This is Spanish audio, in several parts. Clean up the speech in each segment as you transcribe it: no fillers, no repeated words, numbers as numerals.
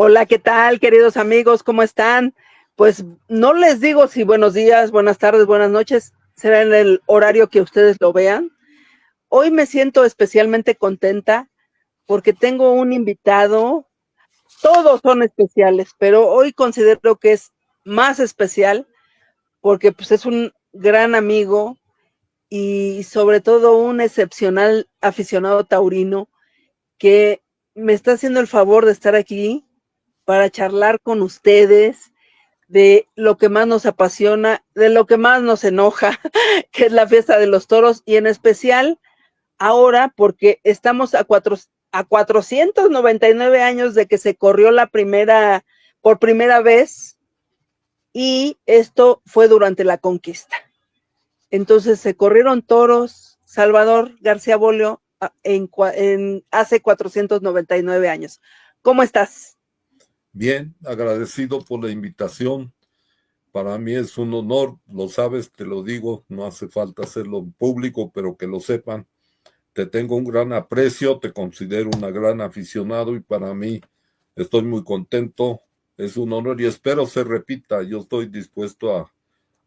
Hola, ¿qué tal, queridos amigos? ¿Cómo están? Pues no les digo si buenos días, buenas tardes, buenas noches, será en el horario que ustedes lo vean. Hoy me siento especialmente contenta porque tengo un invitado, todos son especiales, pero hoy considero que es más especial porque pues es un gran amigo y sobre todo un excepcional aficionado taurino que me está haciendo el favor de estar aquí para charlar con ustedes de lo que más nos apasiona, de lo que más nos enoja, que es la fiesta de los toros, y en especial ahora porque estamos a 499 años de que se corrió por primera vez, y esto fue durante la conquista. Entonces se corrieron toros, Salvador García Bolio, hace 499 años. ¿Cómo estás? Bien, agradecido por la invitación. Para mí es un honor, lo sabes, te lo digo, no hace falta hacerlo en público, pero que lo sepan. Te tengo un gran aprecio, te considero una gran aficionado y para mí estoy muy contento. Es un honor y espero se repita. Yo estoy dispuesto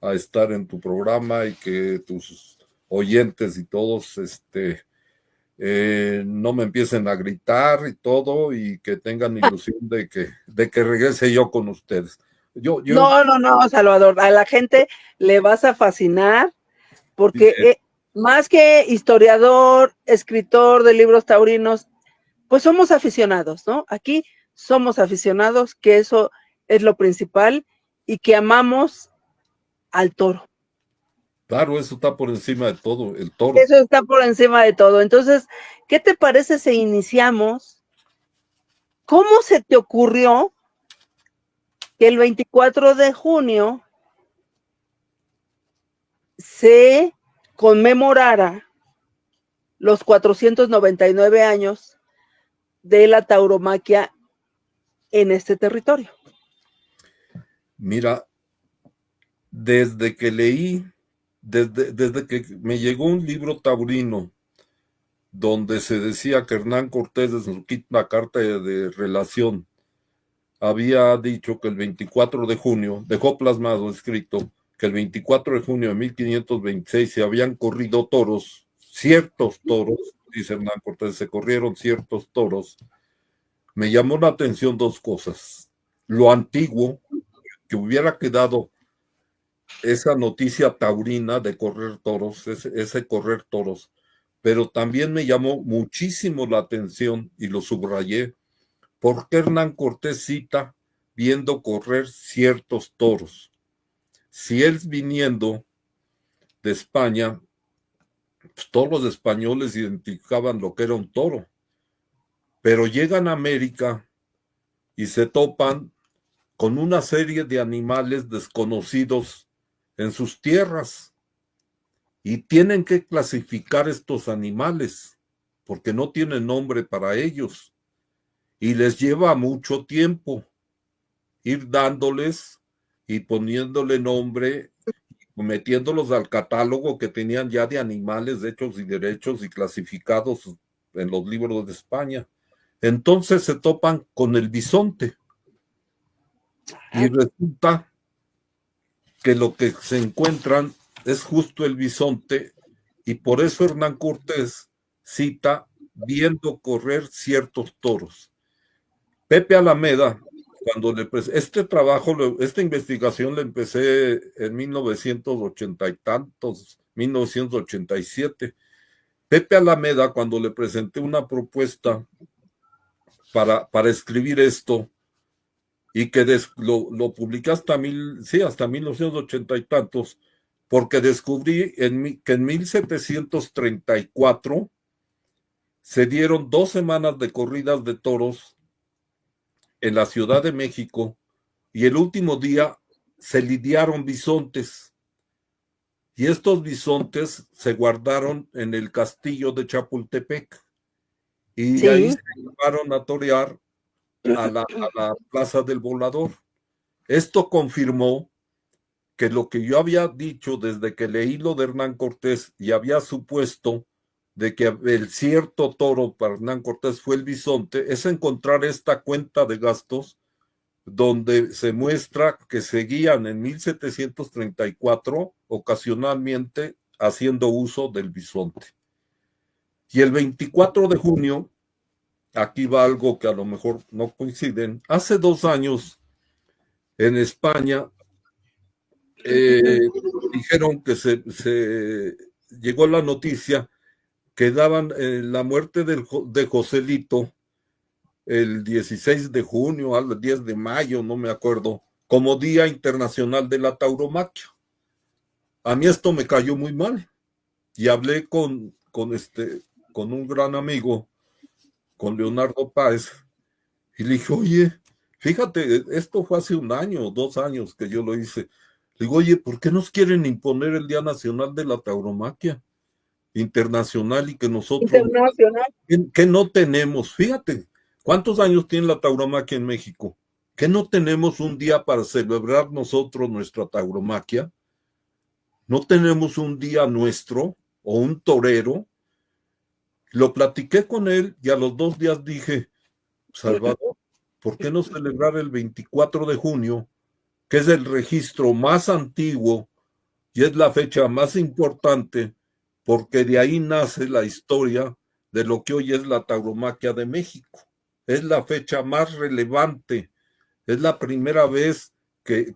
a estar en tu programa y que tus oyentes y todos no me empiecen a gritar y todo y que tengan ilusión de que regrese yo con ustedes. Yo, No, Salvador, a la gente le vas a fascinar porque más que historiador, escritor de libros taurinos, pues somos aficionados, ¿no? Aquí somos aficionados, que eso es lo principal y que amamos al toro. claro, eso está por encima de todo, el toro. Eso está por encima de todo. Entonces, ¿qué te parece si iniciamos? ¿Cómo se te ocurrió que el 24 de junio se conmemorara los 499 años de la tauromaquia en este territorio? Mira, desde que leí, desde que me llegó un libro taurino donde se decía que Hernán Cortés en su quinta carta de relación había dicho que el 24 de junio, dejó plasmado escrito, que el 24 de junio de 1526 se habían corrido toros, ciertos toros, dice Hernán Cortés, se corrieron ciertos toros. Me llamó la atención dos cosas. Lo antiguo, que hubiera quedado esa noticia taurina de correr toros, ese correr toros, pero también me llamó muchísimo la atención y lo subrayé, porque Hernán Cortés cita viendo correr ciertos toros. Si él viniendo de España, pues todos los españoles identificaban lo que era un toro, pero llegan a América y se topan con una serie de animales desconocidos en sus tierras y tienen que clasificar estos animales porque no tienen nombre para ellos y les lleva mucho tiempo ir dándoles y poniéndole nombre, metiéndolos al catálogo que tenían ya de animales hechos y derechos y clasificados en los libros de España. Entonces se topan con el bisonte y resulta que lo que se encuentran es justo el bisonte y por eso Hernán Cortés cita viendo correr ciertos toros. Pepe Alameda, este trabajo, esta investigación la empecé en 1980 y tantos, 1987. Pepe Alameda, cuando le presenté una propuesta para escribir esto, y que lo publiqué hasta 1980 y tantos, porque descubrí que en 1734 se dieron 2 semanas de corridas de toros en la Ciudad de México y el último día se lidiaron bisontes. Y estos bisontes se guardaron en el castillo de Chapultepec y de ahí Sí. se llevaron a torear a la Plaza del Volador. Esto confirmó que lo que yo había dicho desde que leí lo de Hernán Cortés y había supuesto de que el cierto toro para Hernán Cortés fue el bisonte, es encontrar esta cuenta de gastos donde se muestra que seguían en 1734 ocasionalmente haciendo uso del bisonte. Y el 24 de junio, aquí va algo que a lo mejor no coinciden, hace 2 años en España dijeron que se llegó la noticia que daban la muerte de Joselito el 16 de junio al 10 de mayo, no me acuerdo, como Día Internacional de la Tauromaquia. A mí esto me cayó muy mal y hablé con un gran amigo, con Leonardo Páez, y le dije, oye, fíjate, esto fue hace 1 año, 2 años que yo lo hice. Le digo, oye, ¿por qué nos quieren imponer el Día Nacional de la Tauromaquia internacional y que nosotros, Internacional. que no tenemos? Fíjate, ¿cuántos años tiene la tauromaquia en México? ¿Que no tenemos un día para celebrar nosotros nuestra tauromaquia? ¿No tenemos un día nuestro o un torero? Lo platiqué con él y a los 2 días dije, Salvador, ¿por qué no celebrar el 24 de junio, que es el registro más antiguo y es la fecha más importante, porque de ahí nace la historia de lo que hoy es la tauromaquia de México? Es la fecha más relevante, es la primera vez que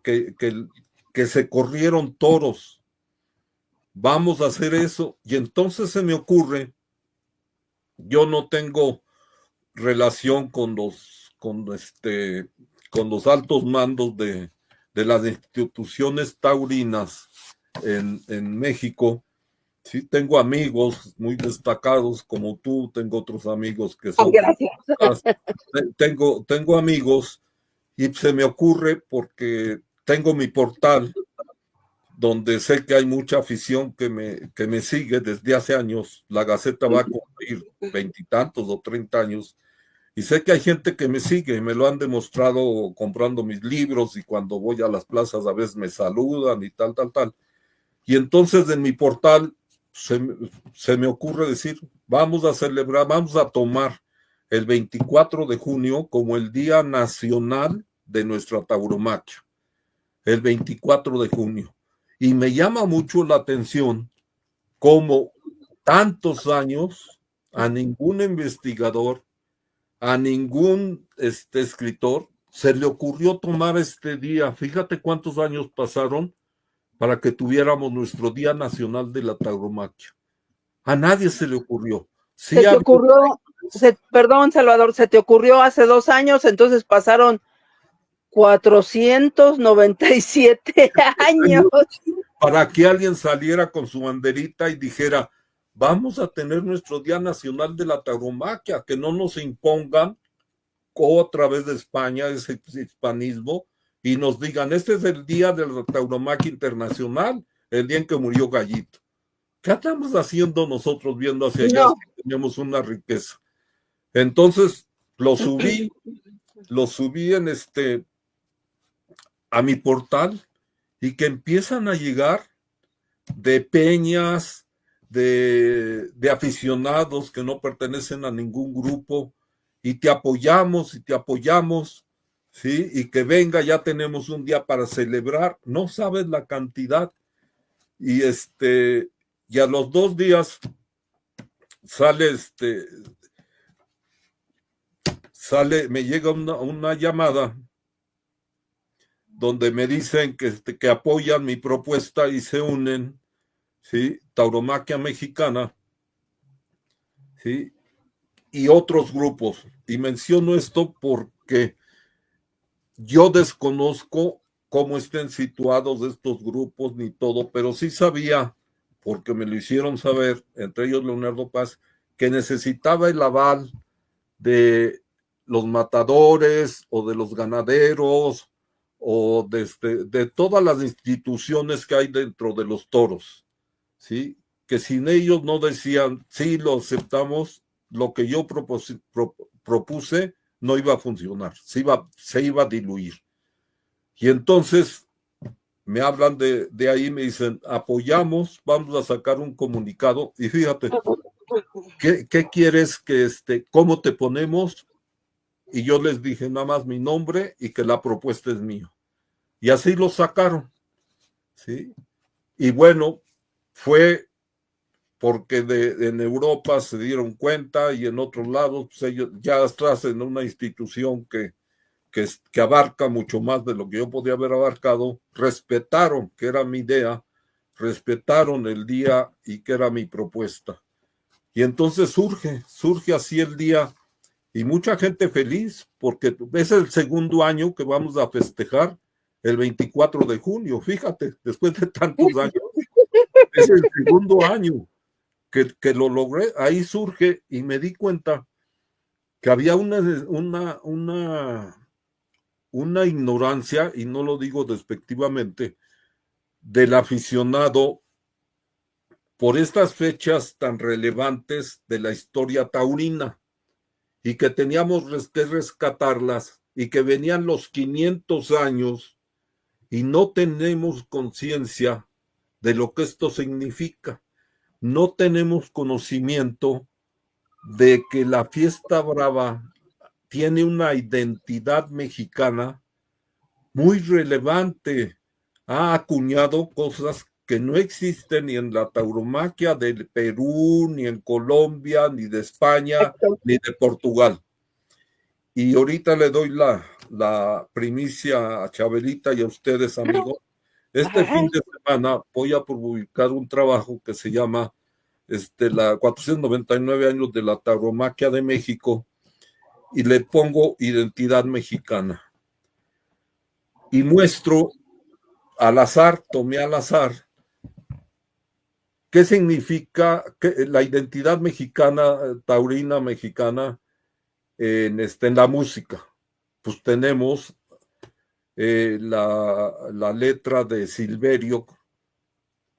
se corrieron toros. Vamos a hacer eso. Y entonces se me ocurre, yo no tengo relación con los altos mandos de las instituciones taurinas en México. Sí, tengo amigos muy destacados como tú, tengo otros amigos que son... Gracias. Tengo amigos y se me ocurre porque tengo mi portal donde sé que hay mucha afición que me sigue desde hace años. La Gaceta va a cumplir 20 y tantos o 30 años. Y sé que hay gente que me sigue, me lo han demostrado comprando mis libros y cuando voy a las plazas a veces me saludan y tal. Y entonces en mi portal se me ocurre decir, vamos a celebrar, vamos a tomar el 24 de junio como el Día Nacional de nuestra tauromaquia. El 24 de junio. Y me llama mucho la atención cómo tantos años a ningún investigador, a ningún escritor se le ocurrió tomar este día. Fíjate cuántos años pasaron para que tuviéramos nuestro Día Nacional de la Tauromaquia. A nadie se le ocurrió. Sí, se te ocurrió, perdón, Salvador, se te ocurrió hace 2 años, entonces pasaron 497 años. Para que alguien saliera con su banderita y dijera, vamos a tener nuestro Día Nacional de la Tauromaquia, que no nos impongan otra vez de España ese hispanismo y nos digan, este es el Día de la Tauromaquia Internacional, el día en que murió Gallito. ¿Qué estamos haciendo nosotros viendo hacia allá? No. Si tenemos una riqueza. Entonces, lo subí a mi portal y que empiezan a llegar de peñas, de aficionados que no pertenecen a ningún grupo y te apoyamos, ¿sí? Y que venga, ya tenemos un día para celebrar, no sabes la cantidad. Y y a los 2 días me llega una llamada donde me dicen que apoyan mi propuesta y se unen, ¿sí? Tauromaquia Mexicana, ¿sí? Y otros grupos. Y menciono esto porque yo desconozco cómo estén situados estos grupos ni todo, pero sí sabía, porque me lo hicieron saber, entre ellos Leonardo Paz, que necesitaba el aval de los matadores o de los ganaderos o de todas las instituciones que hay dentro de los toros, ¿sí? Que sin ellos no decían, sí, lo aceptamos, lo que yo propuse no iba a funcionar, se iba a diluir. Y entonces me hablan de ahí, me dicen, apoyamos, vamos a sacar un comunicado, y fíjate, ¿qué quieres cómo te ponemos? y yo les dije nada más mi nombre y que la propuesta es mío. Y así lo sacaron, ¿sí? Y bueno, fue porque en Europa se dieron cuenta y en otros lados, pues ellos ya estás en una institución que abarca mucho más de lo que yo podía haber abarcado, respetaron que era mi idea, respetaron el día y que era mi propuesta. Y entonces surge así el día y mucha gente feliz porque es el segundo año que vamos a festejar el 24 de junio, fíjate, después de tantos años, es el segundo año que lo logré, ahí surge y me di cuenta que había una ignorancia, y no lo digo despectivamente, del aficionado por estas fechas tan relevantes de la historia taurina y que teníamos que rescatarlas y que venían los 500 años y no tenemos conciencia de lo que esto significa. No tenemos conocimiento de que la fiesta brava tiene una identidad mexicana muy relevante. Ha acuñado cosas que no existen ni en la tauromaquia del Perú, ni en Colombia, ni de España, ni de Portugal. Y ahorita le doy la primicia a Chabelita y a ustedes, amigos. Este fin de semana voy a publicar un trabajo que se llama la 499 años de la tauromaquia de México y le pongo identidad mexicana. Y muestro al azar, tomé al azar, qué significa la identidad mexicana, taurina mexicana, en la música. Pues tenemos la letra de Silverio,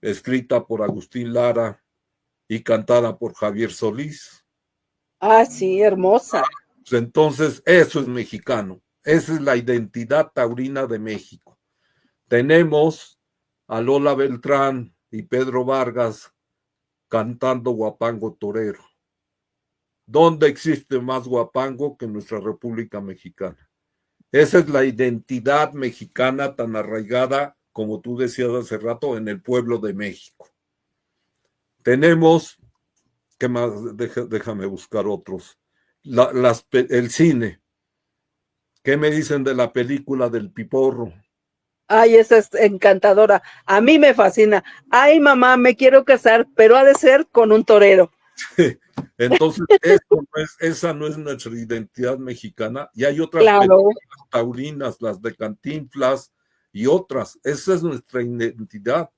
escrita por Agustín Lara y cantada por Javier Solís. Ah, sí, hermosa. Pues entonces, eso es mexicano. Esa es la identidad taurina de México. Tenemos a Lola Beltrán y Pedro Vargas cantando Guapango Torero. ¿Dónde existe más guapango que en nuestra República Mexicana? Esa es la identidad mexicana tan arraigada, como tú decías hace rato, en el pueblo de México. Tenemos, ¿qué más? Déjame buscar otros. El cine. ¿Qué me dicen de la película del Piporro? Ay, esa es encantadora. A mí me fascina. Ay, mamá, me quiero casar, pero ha de ser con un torero. Entonces, esa no es nuestra identidad mexicana. Y hay otras Claro. películas taurinas, las de Cantinflas y otras. Esa es nuestra identidad.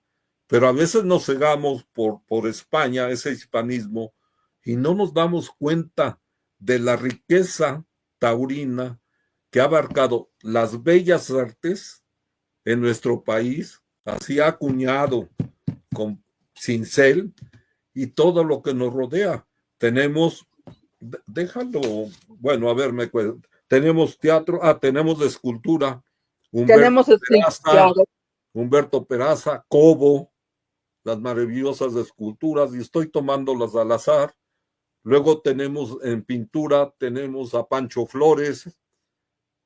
Pero a veces nos cegamos por España, ese hispanismo, y no nos damos cuenta de la riqueza taurina que ha abarcado las bellas artes en nuestro país, así ha acuñado con cincel y todo lo que nos rodea. Tenemos, déjalo, bueno, a ver, tenemos teatro, tenemos de escultura, Tenemos Peraza, claro. Humberto Peraza, Cobo, las maravillosas esculturas, y estoy tomándolas al azar. Luego tenemos en pintura, tenemos a Pancho Flores,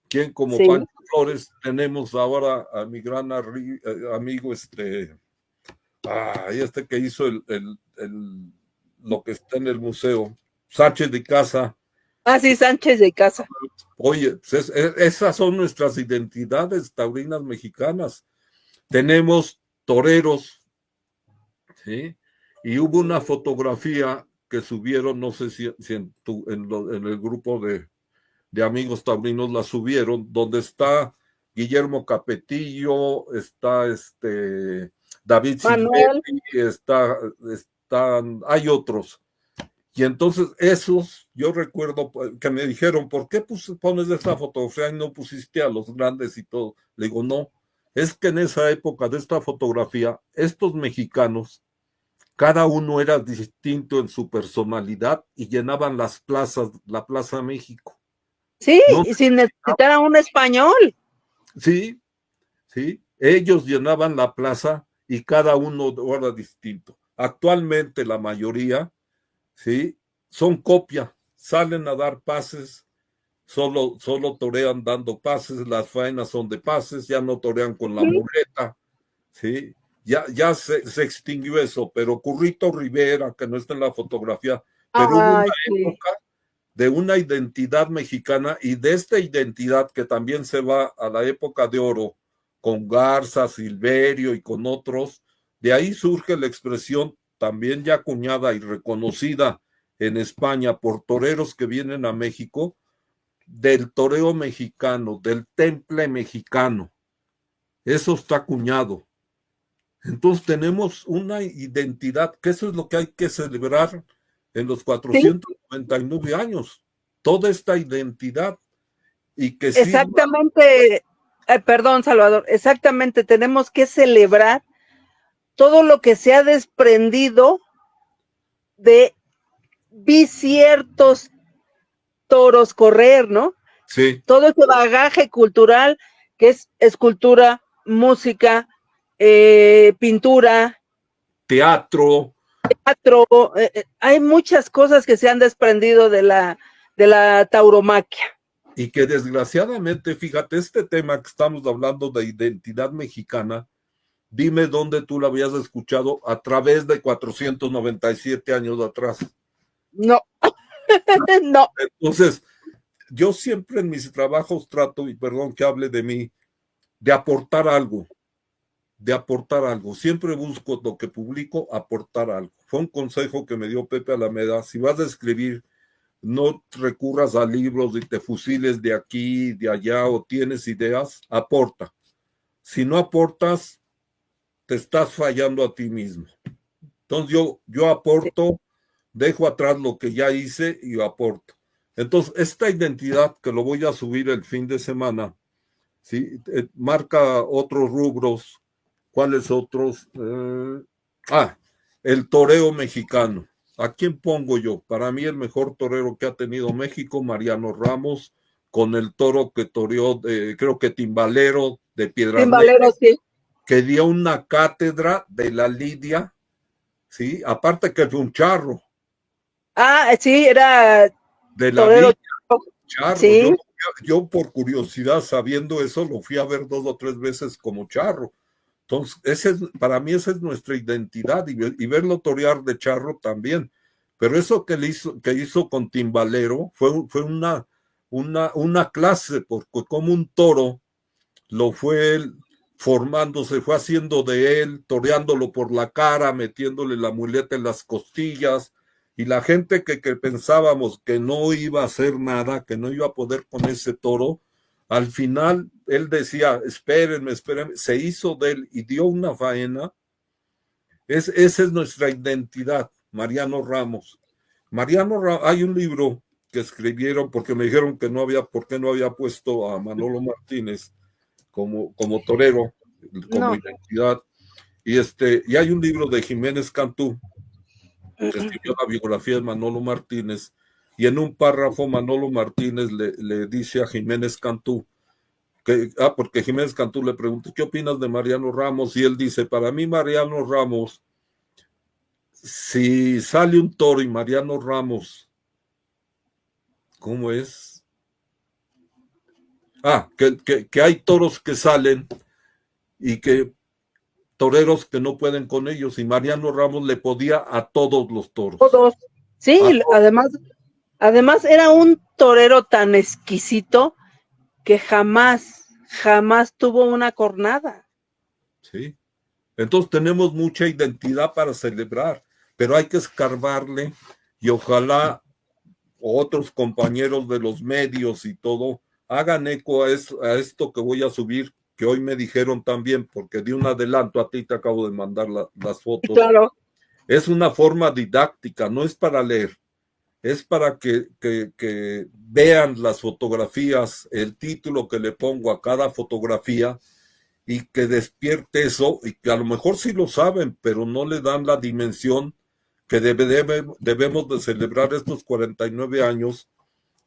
quien como Sí. Pancho Flores, tenemos ahora a mi gran amigo, este que hizo lo que está en el museo, Sánchez de Casa. Ah, sí, Sánchez de Casa. Oye, pues esas son nuestras identidades taurinas mexicanas. Tenemos toreros, ¿sí? Y hubo una fotografía que subieron, no sé si en el grupo de amigos taurinos la subieron, donde está Guillermo Capetillo, está David Silvetti, hay otros. Y entonces esos, yo recuerdo que me dijeron, ¿por qué pones esta fotografía y no pusiste a los grandes y todo? Le digo, no, es que en esa época de esta fotografía, estos mexicanos, cada uno era distinto en su personalidad y llenaban las plazas, la Plaza México. Sí, no, y sin necesitar a un español. Sí, sí, ellos llenaban la plaza y cada uno era distinto. Actualmente la mayoría, sí, son copia, salen a dar pases solo torean dando pases, las faenas son de pases, ya no torean con la muleta, ¿sí? Ya se extinguió eso, pero Currito Rivera, que no está en la fotografía, pero hubo una Ay, sí. época de una identidad mexicana y de esta identidad que también se va a la época de oro con Garza, Silverio y con otros, de ahí surge la expresión también ya acuñada y reconocida en España por toreros que vienen a México, del toreo mexicano, del temple mexicano. Eso está acuñado. Entonces tenemos una identidad, que eso es lo que hay que celebrar en los Sí, 499 años, toda esta identidad y que sirva. exactamente, perdón, Salvador, exactamente, tenemos que celebrar todo lo que se ha desprendido de vi ciertos toros correr, ¿no? Sí, Todo ese bagaje cultural que es escultura, música, pintura, teatro, teatro, hay muchas cosas que se han desprendido de la tauromaquia. y que desgraciadamente, fíjate, este tema que estamos hablando de identidad mexicana, dime dónde tú lo habías escuchado a través de 497 años atrás. No, no. Entonces, yo siempre en mis trabajos trato, y perdón que hable de mí, de aportar algo, de aportar algo. Siempre busco lo que publico, aportar algo. Fue un consejo que me dio Pepe Alameda. Si vas a escribir, no recurras a libros y te fusiles de aquí, de allá, o tienes ideas, aporta. Si no aportas, te estás fallando a ti mismo. Entonces yo aporto, dejo atrás lo que ya hice y aporto. Entonces, esta identidad que lo voy a subir el fin de semana, ¿sí? Marca otros rubros. ¿Cuáles otros? El toreo mexicano. ¿A quién pongo yo? Para mí el mejor torero que ha tenido México, Mariano Ramos, con el toro que toreó, creo que Timbalero de Piedras Timbalero, Negras, sí. que dio una cátedra de la lidia, ¿sí? Aparte que fue un charro, Ah, sí, era de la torero. villa, charro. Sí, Yo por curiosidad, sabiendo eso, lo fui a ver 2 o 3 veces como charro. Entonces, para mí esa es nuestra identidad y verlo torear de charro también. Pero eso que hizo con Timbalero fue una clase, porque como un toro lo fue él formando, se fue haciendo de él, toreándolo por la cara, metiéndole la muleta en las costillas, y la gente que pensábamos que no iba a hacer nada, que no iba a poder con ese toro, al final él decía, espérenme, se hizo de él y dio una faena. Esa es nuestra identidad, Mariano Ramos. Hay un libro que escribieron porque me dijeron que no había, ¿por qué no había puesto a Manolo Martínez como torero, como no. identidad? Y hay un libro de Jiménez Cantú, que escribió la biografía de Manolo Martínez, y en un párrafo Manolo Martínez le dice a Jiménez Cantú, porque Jiménez Cantú le pregunta, ¿qué opinas de Mariano Ramos? Y él dice, para mí Mariano Ramos, si sale un toro y Mariano Ramos, ¿cómo es? Que hay toros que salen y que toreros que no pueden con ellos, y Mariano Ramos le podía a todos los toros. Todos. Sí, además era un torero tan exquisito que jamás tuvo una cornada. Sí. Entonces tenemos mucha identidad para celebrar, pero hay que escarbarle y ojalá otros compañeros de los medios y todo hagan eco a esto que voy a subir, que hoy me dijeron también, porque di un adelanto, a ti te acabo de mandar las Y fotos. claro, Es una forma didáctica, no es para leer, es para que vean las fotografías, el título que le pongo a cada fotografía, y que despierte eso, y que a lo mejor sí lo saben, pero no le dan la dimensión que debemos de celebrar estos 49 años,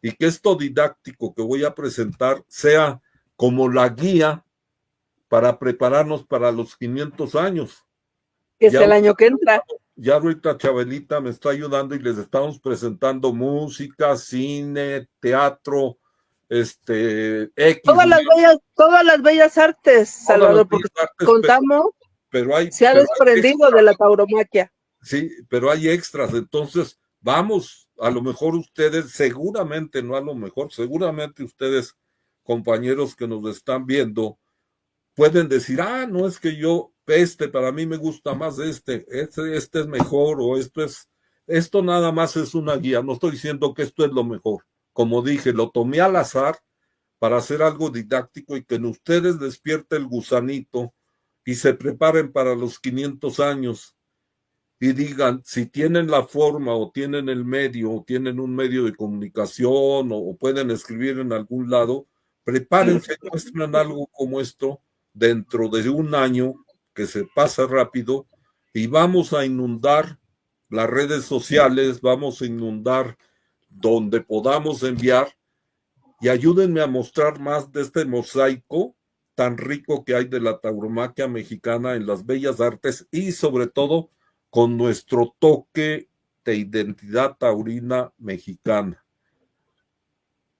y que esto didáctico que voy a presentar sea como la guía para prepararnos para los 500 años. que es Ya, el año que entra. ya ahorita Chabelita me está ayudando y les estamos presentando música, cine, teatro, X, todas las bellas artes, Salvador, porque contamos, se ha desprendido de la tauromaquia. Sí, pero hay extras, entonces vamos, a lo mejor ustedes, seguramente, no a lo mejor, seguramente ustedes, compañeros que nos están viendo, pueden decir, no es que yo, para mí me gusta más este es mejor, o esto nada más es una guía, no estoy diciendo que esto es lo mejor, como dije, lo tomé al azar para hacer algo didáctico y que en ustedes despierte el gusanito y se preparen para los 500 años y digan, si tienen la forma o tienen el medio o tienen un medio de comunicación o pueden escribir en algún lado, prepárense y muestren algo como esto dentro de un año que se pasa rápido y vamos a inundar las redes sociales, vamos a inundar donde podamos enviar y ayúdenme a mostrar más de este mosaico tan rico que hay de la tauromaquia mexicana en las bellas artes y sobre todo con nuestro toque de identidad taurina mexicana.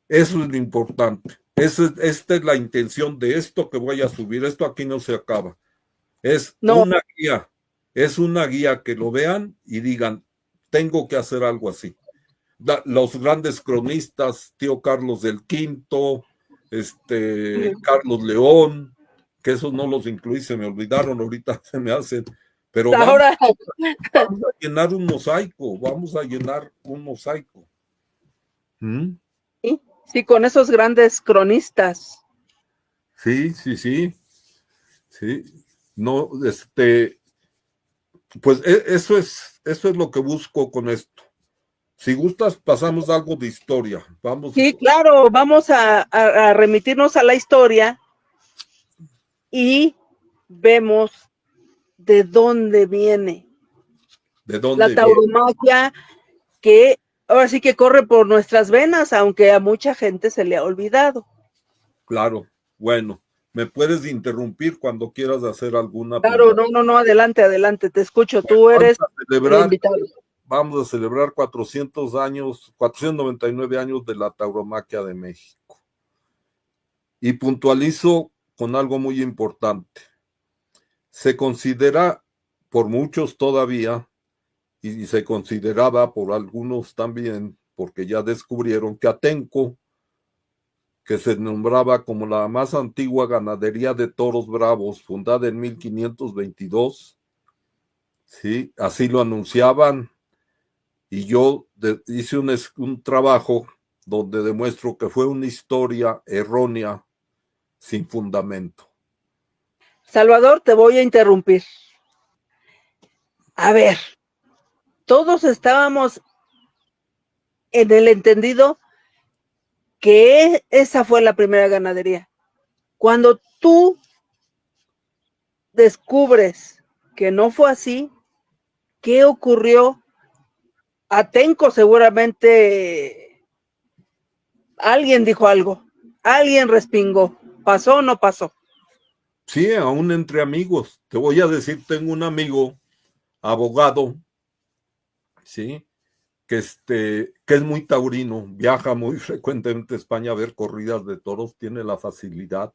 Eso es lo importante. Esta es la intención de esto que voy a subir. Esto aquí no se acaba. Una guía. Es una guía que lo vean y digan, tengo que hacer algo así. Los grandes cronistas, tío Carlos del Quinto, Carlos León, que esos no los incluí, se me olvidaron, ahorita se me hacen, pero vamos a llenar un mosaico, Sí, con esos grandes cronistas. Sí. No, pues eso es lo que busco con esto. Si gustas, pasamos algo de historia. Sí, claro, vamos a remitirnos a la historia y vemos de dónde viene la tauromaquia, que ahora sí que corre por nuestras venas, aunque a mucha gente se le ha olvidado. Claro, bueno, me puedes interrumpir cuando quieras hacer alguna pregunta. Claro, no, adelante, te escucho, tú eres el invitado. Vamos a celebrar 499 años de la tauromaquia de México. Y puntualizo con algo muy importante. Se considera por muchos todavía, y se consideraba por algunos también, porque ya descubrieron que Atenco, que se nombraba como la más antigua ganadería de toros bravos, fundada en 1522, ¿sí? Así lo anunciaban, y yo hice un trabajo donde demuestro que fue una historia errónea, sin fundamento. Salvador, te voy a interrumpir. A ver, todos estábamos en el entendido que esa fue la primera ganadería. Cuando tú descubres que no fue así, ¿qué ocurrió? Atenco seguramente alguien dijo algo, alguien respingó, ¿pasó o no pasó? Sí, aún entre amigos. Te voy a decir, tengo un amigo, abogado, ¿sí? Que es muy taurino, viaja muy frecuentemente a España a ver corridas de toros, tiene la facilidad,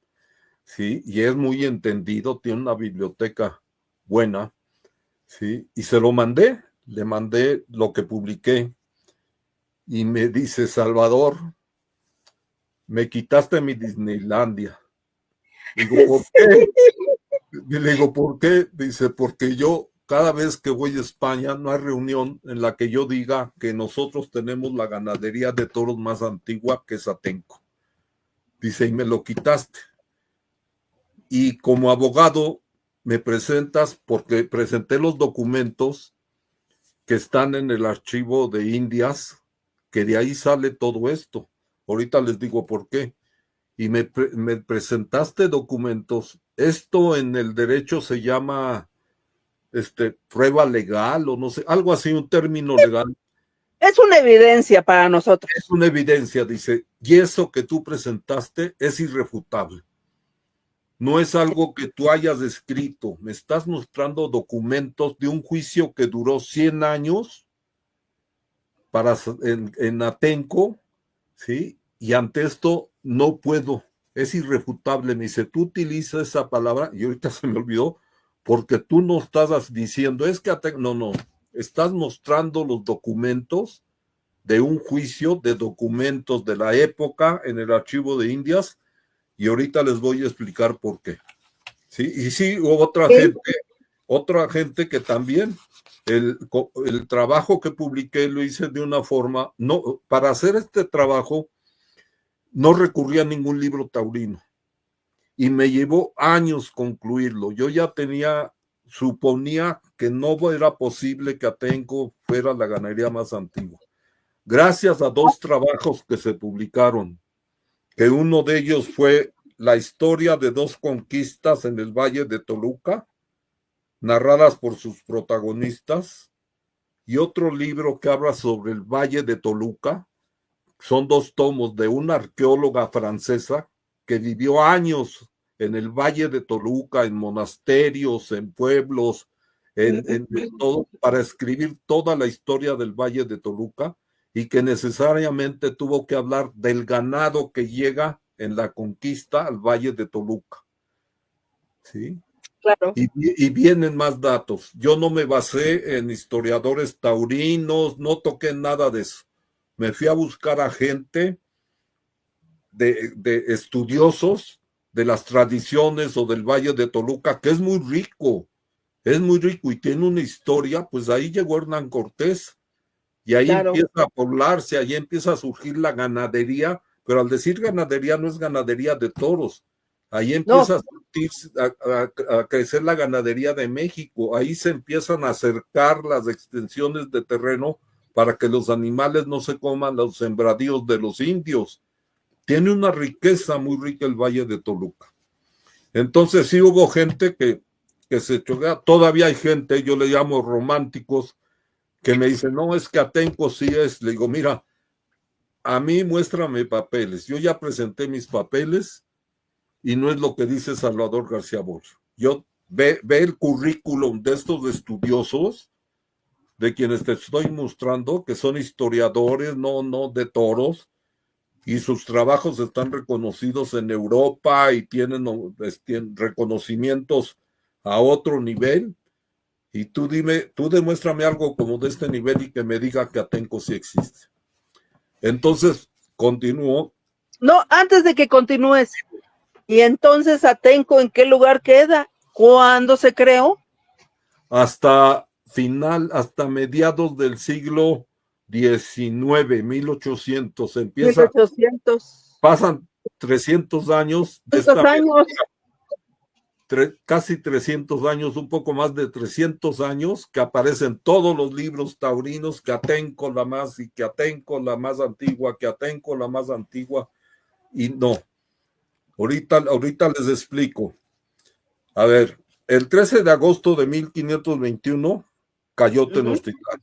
¿sí? Y es muy entendido, tiene una biblioteca buena, ¿sí? Y se lo mandé, le mandé lo que publiqué y me dice, Salvador, me quitaste mi Disneylandia. Digo, ¿por qué? Le digo, ¿por qué? Dice, porque yo cada vez que voy a España no hay reunión en la que yo diga que nosotros tenemos la ganadería de toros más antigua, que es Atenco. Dice, y me lo quitaste. Y como abogado me presentas, porque presenté los documentos que están en el archivo de Indias, que de ahí sale todo esto. Ahorita les digo por qué. Y me presentaste documentos. Esto en el derecho se llama prueba legal o no sé, algo así, un término legal. Es una evidencia para nosotros. Es una evidencia, dice, y eso que tú presentaste es irrefutable. No es algo que tú hayas escrito, me estás mostrando documentos de un juicio que duró 100 años en Atenco, ¿sí? Y ante esto no puedo, es irrefutable. Me dice, tú utilizas esa palabra, y ahorita se me olvidó, porque tú no estás diciendo, es que no, estás mostrando los documentos de un juicio de documentos de la época en el archivo de Indias, y ahorita les voy a explicar por qué. ¿Sí? Y sí, hubo otra gente que también el trabajo que publiqué lo hice de una forma, no, para hacer este trabajo no recurrí a ningún libro taurino y me llevó años concluirlo. Yo ya suponía que no era posible que Atenco fuera la ganadería más antigua. Gracias a dos trabajos que se publicaron, que uno de ellos fue la historia de dos conquistas en el Valle de Toluca, narradas por sus protagonistas, y otro libro que habla sobre el Valle de Toluca. Son dos tomos de una arqueóloga francesa que vivió años en el Valle de Toluca, en monasterios, en pueblos, en todo, para escribir toda la historia del Valle de Toluca, y que necesariamente tuvo que hablar del ganado que llega en la conquista al Valle de Toluca. ¿Sí? Claro. Y vienen más datos. Yo no me basé en historiadores taurinos, no toqué nada de eso. Me fui a buscar a gente de estudiosos de las tradiciones o del Valle de Toluca, que es muy rico y tiene una historia. Pues ahí llegó Hernán Cortés y ahí empieza a poblarse, ahí empieza a surgir la ganadería, pero al decir ganadería no es ganadería de toros, ahí empieza a crecer la ganadería de México, ahí se empiezan a acercar las extensiones de terreno para que los animales no se coman los sembradíos de los indios. Tiene una riqueza muy rica el Valle de Toluca. Entonces sí hubo gente que se choquea, todavía hay gente, yo le llamo románticos, que me dicen, no, es que Atenco sí es. Le digo, mira, a mí muéstrame papeles, yo ya presenté mis papeles y no es lo que dice Salvador García Bosch. Yo ve el currículum de estos estudiosos, de quienes te estoy mostrando, que son historiadores, no de toros, y sus trabajos están reconocidos en Europa y tienen reconocimientos a otro nivel. Y tú demuéstrame algo como de este nivel y que me diga que Atenco sí existe. Entonces, continúo. No, antes de que continúes. Y entonces Atenco, ¿en qué lugar queda? ¿Cuándo se creó? Hasta mediados del siglo XIX, 1800, empieza. 1800. Pasan 300 años de ¿Cuántos años? Casi 300 años, un poco más de 300 años, que aparecen todos los libros taurinos, que Atenco la más, y que Atenco la más antigua, que Atenco la más antigua, y no. Ahorita les explico. A ver, el 13 de agosto de 1521 cayó Tenochtitlán.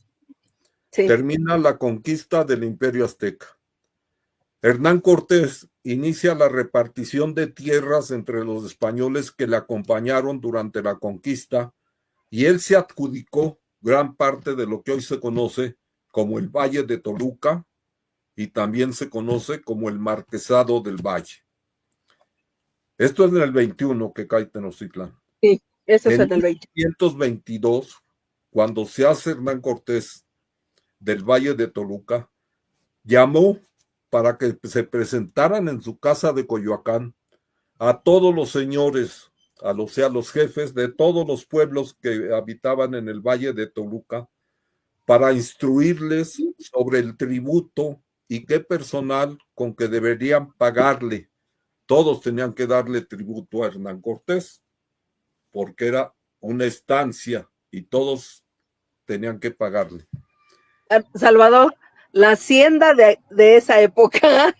Sí. Termina la conquista del Imperio Azteca. Hernán Cortés inicia la repartición de tierras entre los españoles que le acompañaron durante la conquista, y él se adjudicó gran parte de lo que hoy se conoce como el Valle de Toluca, y también se conoce como el Marquesado del Valle. Esto es en el 21 que cae Tenochtitlán. Sí, eso es en el 20. En 1522, cuando se hace Hernán Cortés del Valle de Toluca, llamó para que se presentaran en su casa de Coyoacán a todos los señores, los jefes de todos los pueblos que habitaban en el Valle de Toluca, para instruirles sobre el tributo y qué personal con que deberían pagarle. Todos tenían que darle tributo a Hernán Cortés, porque era una estancia y todos tenían que pagarle. Salvador, la hacienda de esa época.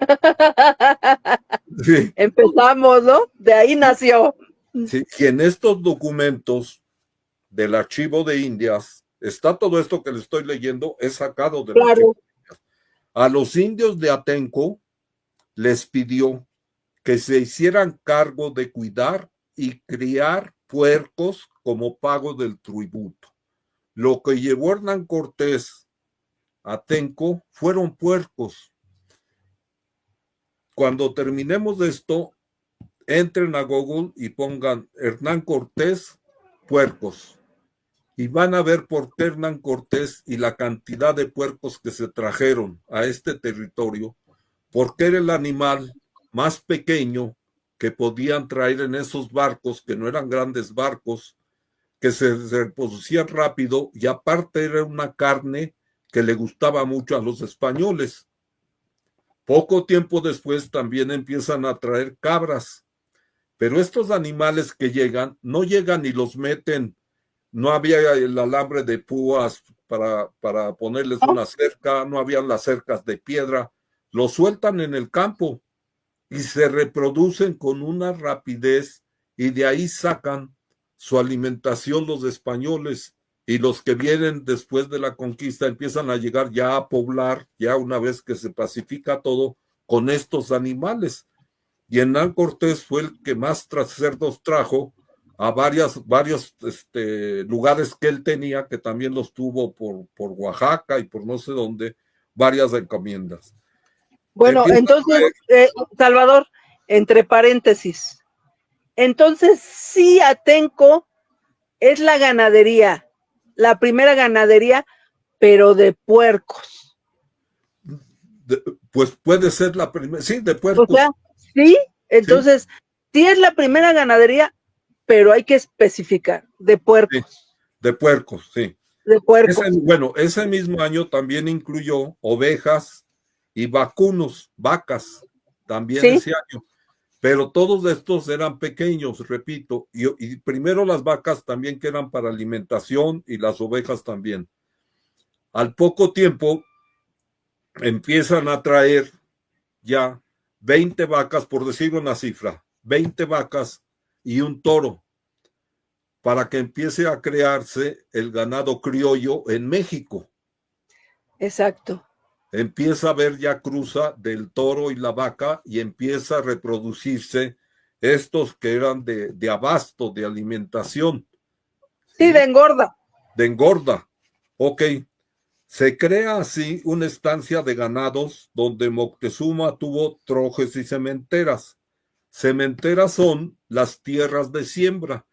Sí. Empezamos, ¿no? De ahí nació. Sí, y en estos documentos del archivo de Indias está todo esto que le estoy leyendo, es sacado del archivo de Indias. A los indios de Atenco les pidió que se hicieran cargo de cuidar y criar puercos como pago del tributo. Lo que llevó Hernán Cortés a Atenco fueron puercos. cuando terminemos de esto, entren a Google y pongan Hernán Cortés, puercos. Y van a ver por qué Hernán Cortés y la cantidad de puercos que se trajeron a este territorio, porque era el animal más pequeño que podían traer en esos barcos, que no eran grandes barcos, que se reproducían rápido y aparte era una carne que le gustaba mucho a los españoles. Poco tiempo después también empiezan a traer cabras, pero estos animales que llegan, no llegan y los meten, no había el alambre de púas para ponerles una cerca, no habían las cercas de piedra, los sueltan en el campo y se reproducen con una rapidez y de ahí sacan su alimentación los españoles y los que vienen después de la conquista empiezan a llegar ya a poblar, ya una vez que se pacifica todo, con estos animales. Y Hernán Cortés fue el que más cerdos trajo a varios lugares que él tenía, que también los tuvo por Oaxaca y por no sé dónde, varias encomiendas. Bueno, entonces, Salvador, entre paréntesis, entonces sí, Atenco es la ganadería, la primera ganadería, pero de puercos. Pues puede ser la primera, sí, de puercos. O sea, sí, entonces, sí es la primera ganadería, pero hay que especificar, de puercos. Sí, de puercos, sí. De puercos. Ese mismo año también incluyó ovejas y vacunos, vacas, también ese año. Pero todos estos eran pequeños, repito, y primero las vacas también que eran para alimentación y las ovejas también. Al poco tiempo empiezan a traer ya 20 vacas, por decir una cifra, 20 vacas y un toro, para que empiece a crearse el ganado criollo en México. Exacto. Empieza a ver ya cruza del toro y la vaca y empieza a reproducirse estos que eran de abasto, de alimentación. Sí, de engorda. De engorda. Ok. Se crea así una estancia de ganados donde Moctezuma tuvo trojes y cementeras. Cementeras son las tierras de siembra.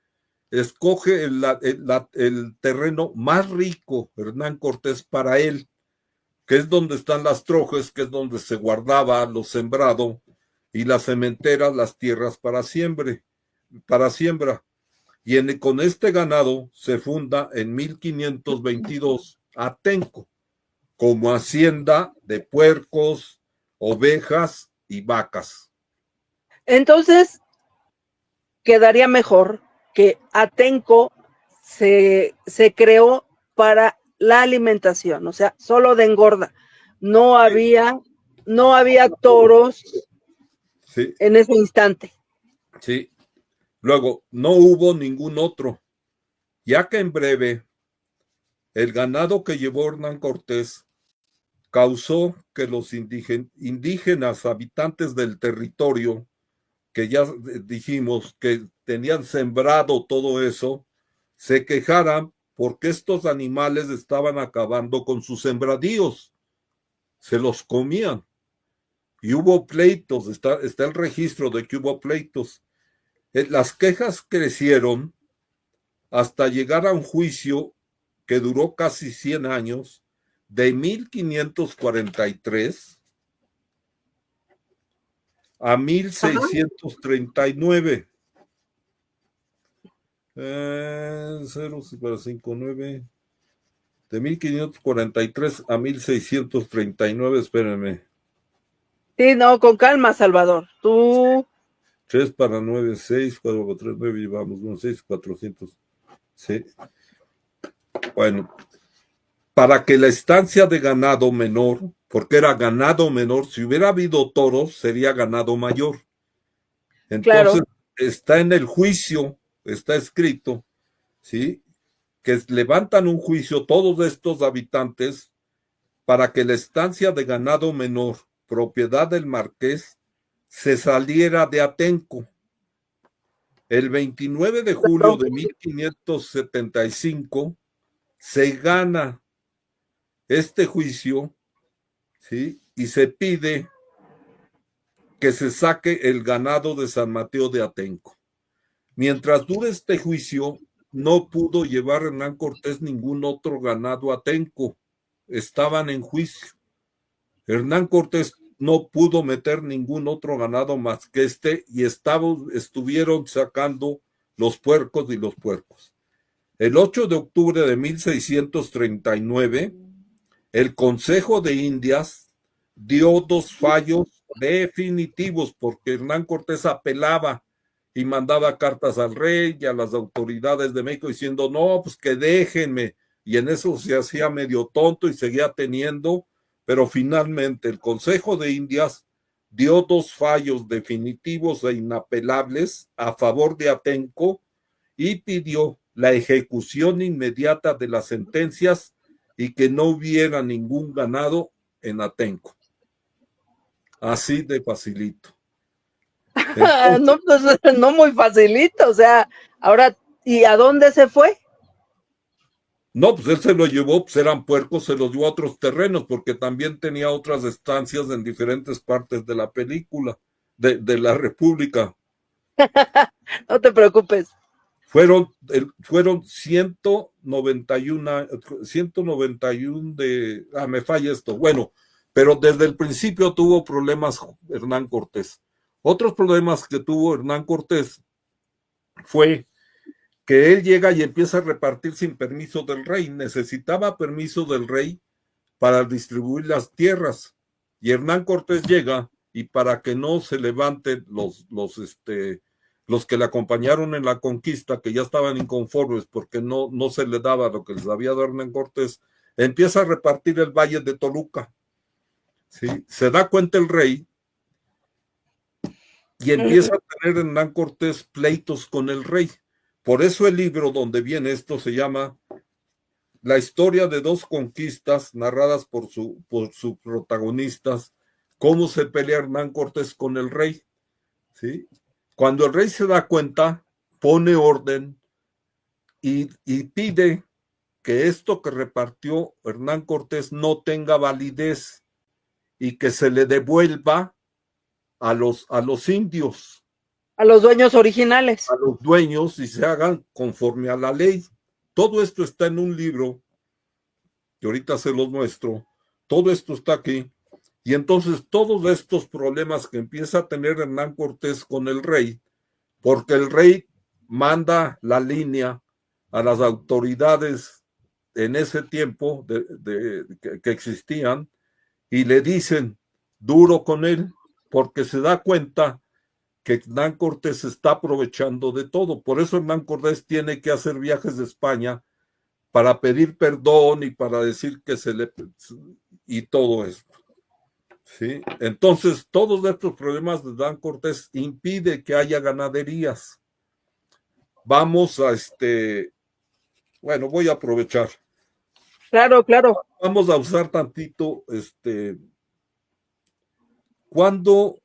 Escoge el terreno más rico, Hernán Cortés, para él, que es donde están las trojes, que es donde se guardaba lo sembrado, y las cementeras, las tierras para siembra. Y con este ganado se funda en 1522 Atenco, como hacienda de puercos, ovejas y vacas. Entonces, quedaría mejor que Atenco se creó para la alimentación, o sea, solo de engorda. No había toros en ese instante. Sí. Luego, no hubo ningún otro, ya que en breve el ganado que llevó Hernán Cortés causó que los indígenas habitantes del territorio, que ya dijimos que tenían sembrado todo eso, se quejaran porque estos animales estaban acabando con sus sembradíos, se los comían. Y hubo pleitos, está el registro de que hubo pleitos. Las quejas crecieron hasta llegar a un juicio que duró casi 100 años, de 1543 a 1639. 0,59. De 1543 a 1639, espérenme. Sí, no, con calma, Salvador. Tú. 3 para 9, 6, 4 para 3, 9, llevamos 1, 6, 400. Sí. Bueno, para que la estancia de ganado menor, porque era ganado menor, si hubiera habido toros, sería ganado mayor. Entonces, claro, está en el juicio, está escrito, ¿sí? Que levantan un juicio todos estos habitantes para que la estancia de ganado menor, propiedad del marqués, se saliera de Atenco. El 29 de julio de 1575 se gana este juicio, ¿sí? Y se pide que se saque el ganado de San Mateo de Atenco. Mientras dure este juicio, no pudo llevar Hernán Cortés ningún otro ganado a Atenco. Estaban en juicio. Hernán Cortés no pudo meter ningún otro ganado más que este y estuvieron sacando los puercos y los puercos. El 8 de octubre de 1639, el Consejo de Indias dio 2 fallos definitivos porque Hernán Cortés apelaba y mandaba cartas al rey y a las autoridades de México diciendo, no, pues que déjenme. Y en eso se hacía medio tonto y seguía teniendo, pero finalmente el Consejo de Indias dio 2 fallos definitivos e inapelables a favor de Atenco y pidió la ejecución inmediata de las sentencias y que no hubiera ningún ganado en Atenco. Así de facilito. Entonces, no, pues, no muy facilito, o sea, ahora, ¿y a dónde se fue? No, pues él se lo llevó, pues eran puercos, se los llevó a otros terrenos, porque también tenía otras estancias en diferentes partes de la película, de la República. No te preocupes. Fueron 191 me falla esto. Bueno, pero desde el principio tuvo problemas Hernán Cortés. Otros problemas que tuvo Hernán Cortés fue que él llega y empieza a repartir sin permiso del rey. Necesitaba permiso del rey para distribuir las tierras. Y Hernán Cortés llega y para que no se levanten los que le acompañaron en la conquista, que ya estaban inconformes porque no se le daba lo que les había dado Hernán Cortés, empieza a repartir el valle de Toluca. ¿Sí? Se da cuenta el rey y empieza a tener Hernán Cortés pleitos con el rey. Por eso el libro donde viene esto se llama La historia de 2 conquistas narradas por sus protagonistas, cómo se pelea Hernán Cortés con el rey. ¿Sí? Cuando el rey se da cuenta, pone orden y pide que esto que repartió Hernán Cortés no tenga validez y que se le devuelva a los indios. A los dueños originales. A los dueños y se hagan conforme a la ley. Todo esto está en un libro, que ahorita se los muestro. Todo esto está aquí. Y entonces todos estos problemas que empieza a tener Hernán Cortés con el rey, porque el rey manda la línea a las autoridades en ese tiempo que existían y le dicen duro con él, porque se da cuenta que Hernán Cortés está aprovechando de todo. Por eso Hernán Cortés tiene que hacer viajes de España para pedir perdón y para decir que y todo esto. ¿Sí? Entonces, todos estos problemas de Hernán Cortés impide que haya ganaderías. Vamos a bueno, voy a aprovechar. Claro, claro. Vamos a usar tantito, cuando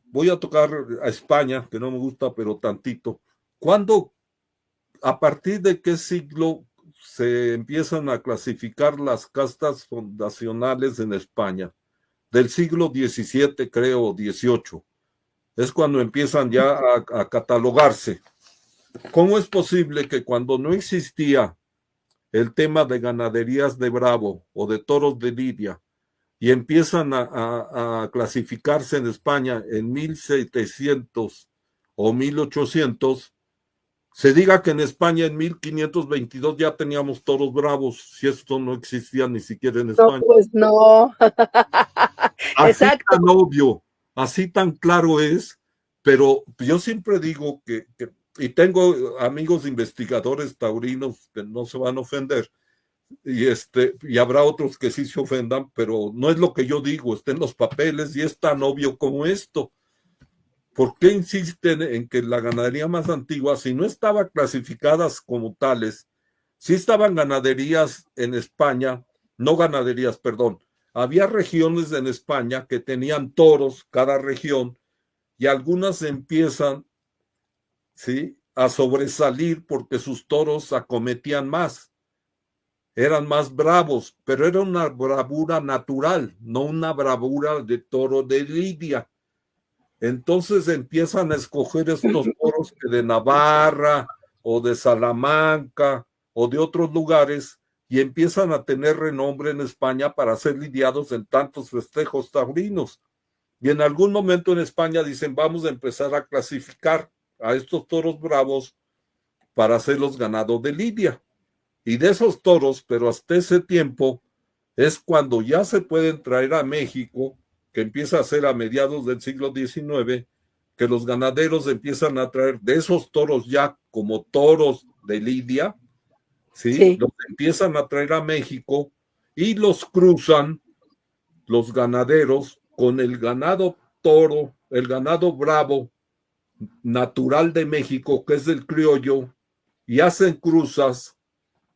voy a tocar a España, que no me gusta, pero tantito. ¿A partir de qué siglo se empiezan a clasificar las castas fundacionales en España? Del siglo XVII, creo, XVIII. Es cuando empiezan ya a catalogarse. ¿Cómo es posible que cuando no existía el tema de ganaderías de Bravo o de toros de Lidia y empiezan a clasificarse en España en 1700 o 1800, se diga que en España en 1522 ya teníamos toros bravos, si esto no existía ni siquiera en España? No, pues no. Así Exacto. tan obvio, así tan claro es, pero yo siempre digo y tengo amigos investigadores taurinos que no se van a ofender, y habrá otros que sí se ofendan, pero no es lo que yo digo, está en los papeles y es tan obvio como esto. ¿Por qué insisten en que la ganadería más antigua, si no estaba clasificadas como tales, sí estaban ganaderías en España, no ganaderías, perdón, había regiones en España que tenían toros, cada región, y algunas empiezan, ¿sí?, a sobresalir porque sus toros acometían más, eran más bravos, pero era una bravura natural, no una bravura de toro de lidia. Entonces empiezan a escoger estos toros que de Navarra o de Salamanca o de otros lugares y empiezan a tener renombre en España para ser lidiados en tantos festejos taurinos. Y en algún momento en España dicen, vamos a empezar a clasificar a estos toros bravos para hacerlos ganado de lidia. Y de esos toros, pero hasta ese tiempo, es cuando ya se pueden traer a México, que empieza a ser a mediados del siglo XIX, que los ganaderos empiezan a traer de esos toros ya como toros de lidia, ¿sí? Sí. Los empiezan a traer a México y los cruzan los ganaderos con el ganado toro, el ganado bravo natural de México, que es el criollo, y hacen cruzas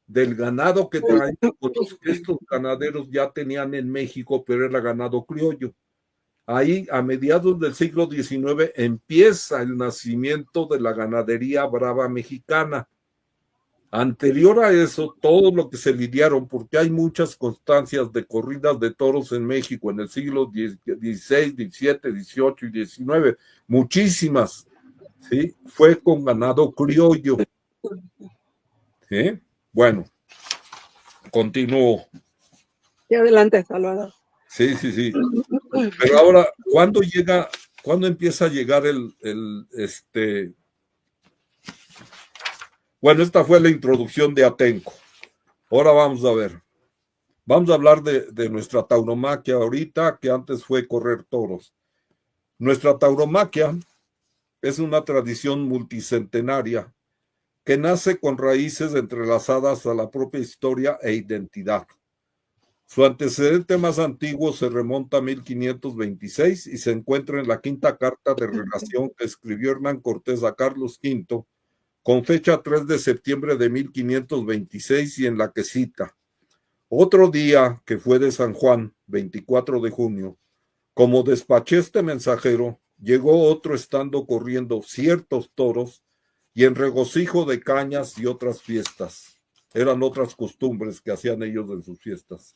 del ganado que traen con los que estos ganaderos ya tenían en México, pero era ganado criollo. Ahí, a mediados del siglo XIX, empieza el nacimiento de la ganadería brava mexicana. Anterior a eso, todo lo que se lidiaron, porque hay muchas constancias de corridas de toros en México en el siglo XVI, XVII, XVIII y XIX, muchísimas, ¿sí? Fue con ganado criollo. ¿Sí? Bueno, continúo. Y adelante, Salvador. Sí. Pero ahora, ¿cuándo empieza a llegar Bueno, esta fue la introducción de Atenco. Ahora vamos a ver. Vamos a hablar de nuestra tauromaquia ahorita, que antes fue correr toros. Nuestra tauromaquia es una tradición multicentenaria que nace con raíces entrelazadas a la propia historia e identidad. Su antecedente más antiguo se remonta a 1526 y se encuentra en la quinta carta de relación que escribió Hernán Cortés a Carlos V con fecha 3 de septiembre de 1526 y en la que cita: otro día que fue de San Juan, 24 de junio, como despaché este mensajero, llegó otro estando corriendo ciertos toros y en regocijo de cañas y otras fiestas. Eran otras costumbres que hacían ellos en sus fiestas.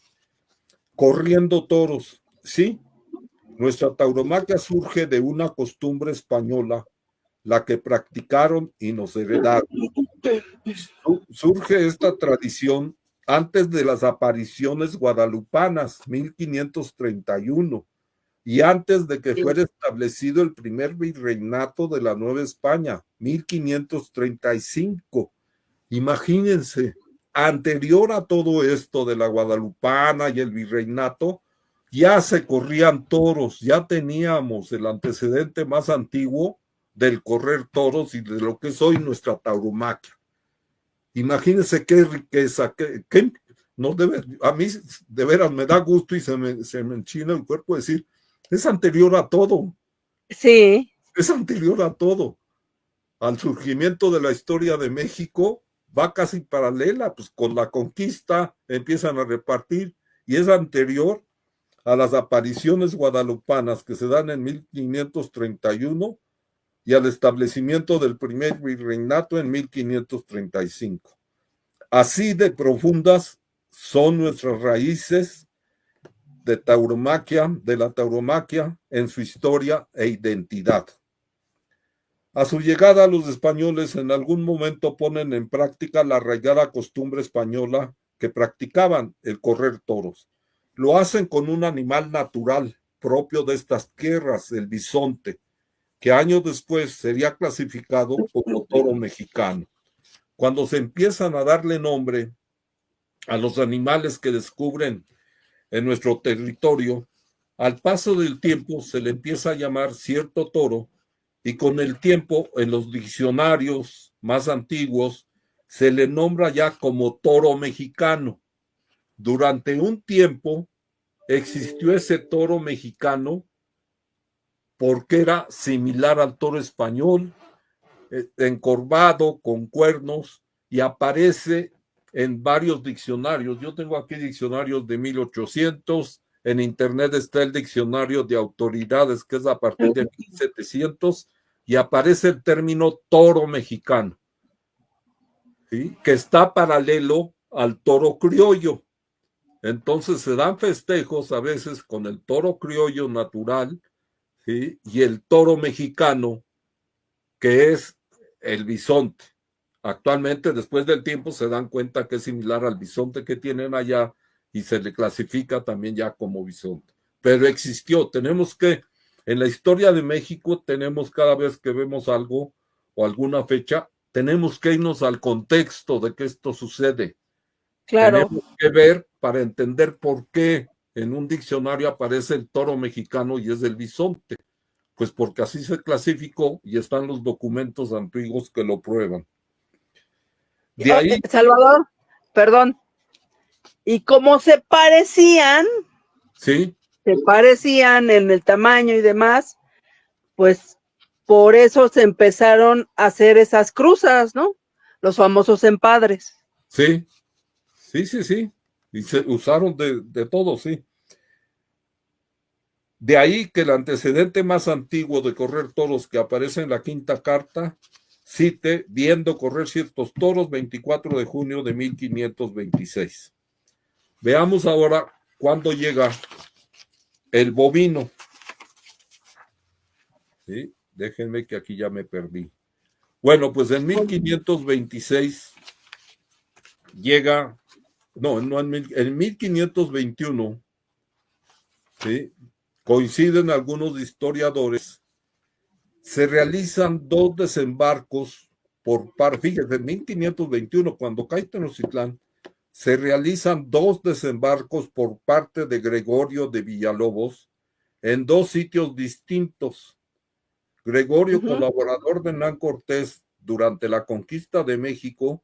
Corriendo toros, sí. Nuestra tauromaquia surge de una costumbre española, la que practicaron y nos heredaron. Surge esta tradición antes de las apariciones guadalupanas, 1531, y antes de que fuera establecido el primer virreinato de la Nueva España, 1535. Imagínense, anterior a todo esto de la guadalupana y el virreinato, ya se corrían toros, ya teníamos el antecedente más antiguo del correr toros y de lo que es hoy nuestra tauromaquia. Imagínense qué riqueza, no debe, a mí de veras me da gusto y se me enchina el cuerpo decir, es anterior a todo. Sí. Es anterior a todo. Al surgimiento de la historia de México, va casi paralela, pues con la conquista empiezan a repartir y es anterior a las apariciones guadalupanas que se dan en 1531 y al establecimiento del primer virreinato en 1535. Así de profundas son nuestras raíces de la tauromaquia en su historia e identidad. A su llegada, los españoles en algún momento ponen en práctica la arraigada costumbre española que practicaban el correr toros. Lo hacen con un animal natural propio de estas tierras, el bisonte, que años después sería clasificado como toro mexicano. Cuando se empiezan a darle nombre a los animales que descubren en nuestro territorio, al paso del tiempo se le empieza a llamar cierto toro y con el tiempo en los diccionarios más antiguos se le nombra ya como toro mexicano. Durante un tiempo existió ese toro mexicano porque era similar al toro español, encorvado, con cuernos, y aparece en varios diccionarios. Yo tengo aquí diccionarios de 1800, en internet está el diccionario de autoridades, que es a partir de 1700, y aparece el término toro mexicano, ¿sí? Que está paralelo al toro criollo. Entonces se dan festejos a veces con el toro criollo natural, ¿sí? Y el toro mexicano, que es el bisonte. Actualmente, después del tiempo, se dan cuenta que es similar al bisonte que tienen allá y se le clasifica también ya como bisonte. Pero existió, en la historia de México, tenemos cada vez que vemos algo o alguna fecha, tenemos que irnos al contexto de que esto sucede. Claro. Tenemos que ver para entender por qué en un diccionario aparece el toro mexicano y es el bisonte. Pues porque así se clasificó y están los documentos antiguos que lo prueban. De ahí. Salvador, perdón. Y como se parecían en el tamaño y demás, pues por eso se empezaron a hacer esas cruzas, ¿no? Los famosos empadres. Sí. Y se usaron de todo, sí. De ahí que el antecedente más antiguo de correr toros que aparece en la quinta carta cite viendo correr ciertos toros 24 de junio de 1526. Veamos ahora cuándo llega el bovino. ¿Sí? Déjenme que aquí ya me perdí. Bueno, pues en 1526 llega, en 1521, ¿sí? Coinciden algunos historiadores, se realizan dos desembarcos fíjense, en 1521, cuando cae Tenochtitlán, se realizan dos desembarcos por parte de Gregorio de Villalobos en dos sitios distintos. Gregorio, colaborador de Hernán Cortés durante la conquista de México,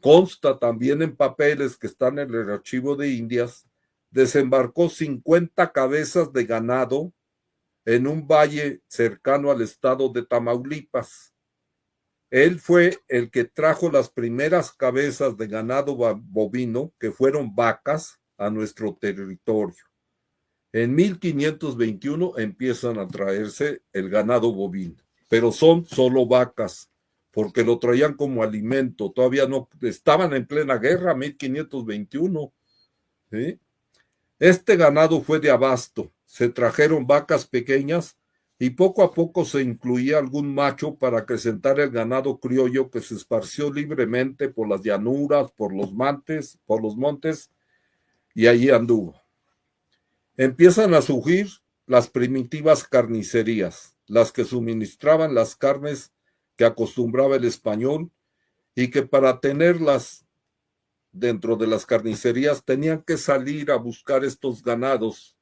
consta también en papeles que están en el archivo de Indias, desembarcó 50 cabezas de ganado en un valle cercano al estado de Tamaulipas. Él fue el que trajo las primeras cabezas de ganado bovino, que fueron vacas, a nuestro territorio. En 1521 empiezan a traerse el ganado bovino, pero son solo vacas, porque lo traían como alimento. Todavía no estaban en plena guerra, 1521. ¿Sí? Este ganado fue de abasto, se trajeron vacas pequeñas y poco a poco se incluía algún macho para acrecentar el ganado criollo que se esparció libremente por las llanuras, por los montes, y allí anduvo. Empiezan a surgir las primitivas carnicerías, las que suministraban las carnes que acostumbraba el español y que para tenerlas dentro de las carnicerías tenían que salir a buscar estos ganados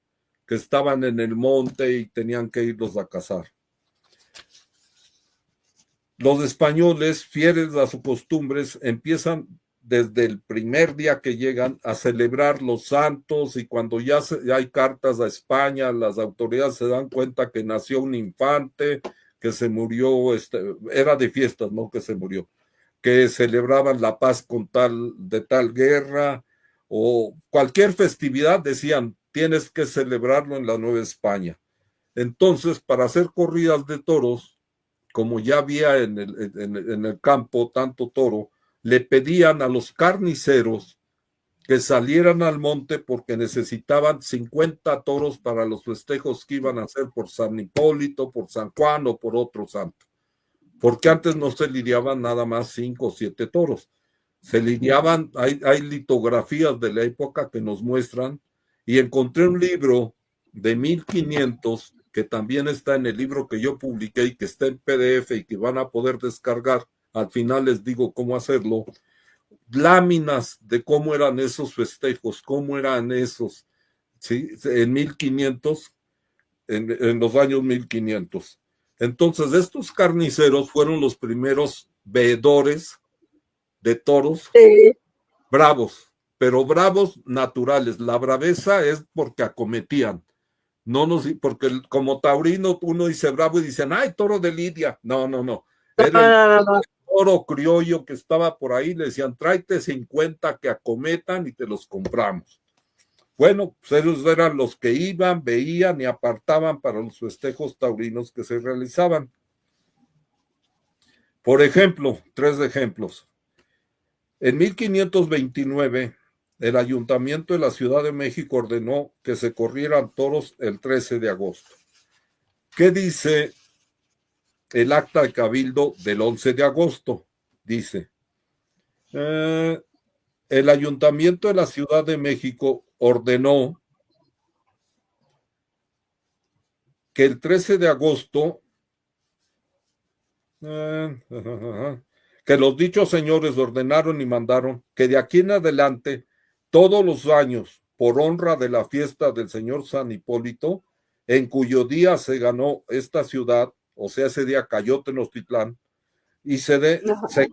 que estaban en el monte y tenían que irlos a cazar. Los españoles, fieles a sus costumbres, empiezan desde el primer día que llegan a celebrar los santos, y cuando ya hay cartas a España, las autoridades se dan cuenta que nació un infante, que se murió, era de fiestas, no que se murió, que celebraban la paz de tal guerra, o cualquier festividad, decían, tienes que celebrarlo en la Nueva España. Entonces, para hacer corridas de toros, como ya había en el campo tanto toro, le pedían a los carniceros que salieran al monte porque necesitaban 50 toros para los festejos que iban a hacer por San Hipólito, por San Juan o por otro santo. Porque antes no se lidiaban nada más 5 o 7 toros. Se lidiaban, hay litografías de la época que nos muestran, y encontré un libro de 1500 que también está en el libro que yo publiqué y que está en PDF y que van a poder descargar. Al final les digo cómo hacerlo. Láminas de cómo eran esos festejos, cómo eran esos, ¿sí? En 1500, en los años 1500. Entonces, estos carniceros fueron los primeros veedores de toros bravos, pero bravos naturales. La braveza es porque acometían. Porque como taurino uno dice bravo y dicen, ay, toro de Lidia. No. Era el toro criollo que estaba por ahí, le decían, tráete 50 que acometan y te los compramos. Bueno, pues esos eran los que iban, veían y apartaban para los festejos taurinos que se realizaban. Por ejemplo, 3 ejemplos. En 1529, el Ayuntamiento de la Ciudad de México ordenó que se corrieran toros el 13 de agosto. ¿Qué dice el acta de cabildo del 11 de agosto? Dice, el Ayuntamiento de la Ciudad de México ordenó que el 13 de agosto, que los dichos señores ordenaron y mandaron que de aquí en adelante, todos los años, por honra de la fiesta del señor San Hipólito, en cuyo día se ganó esta ciudad, o sea, ese día cayó Tenochtitlán, y se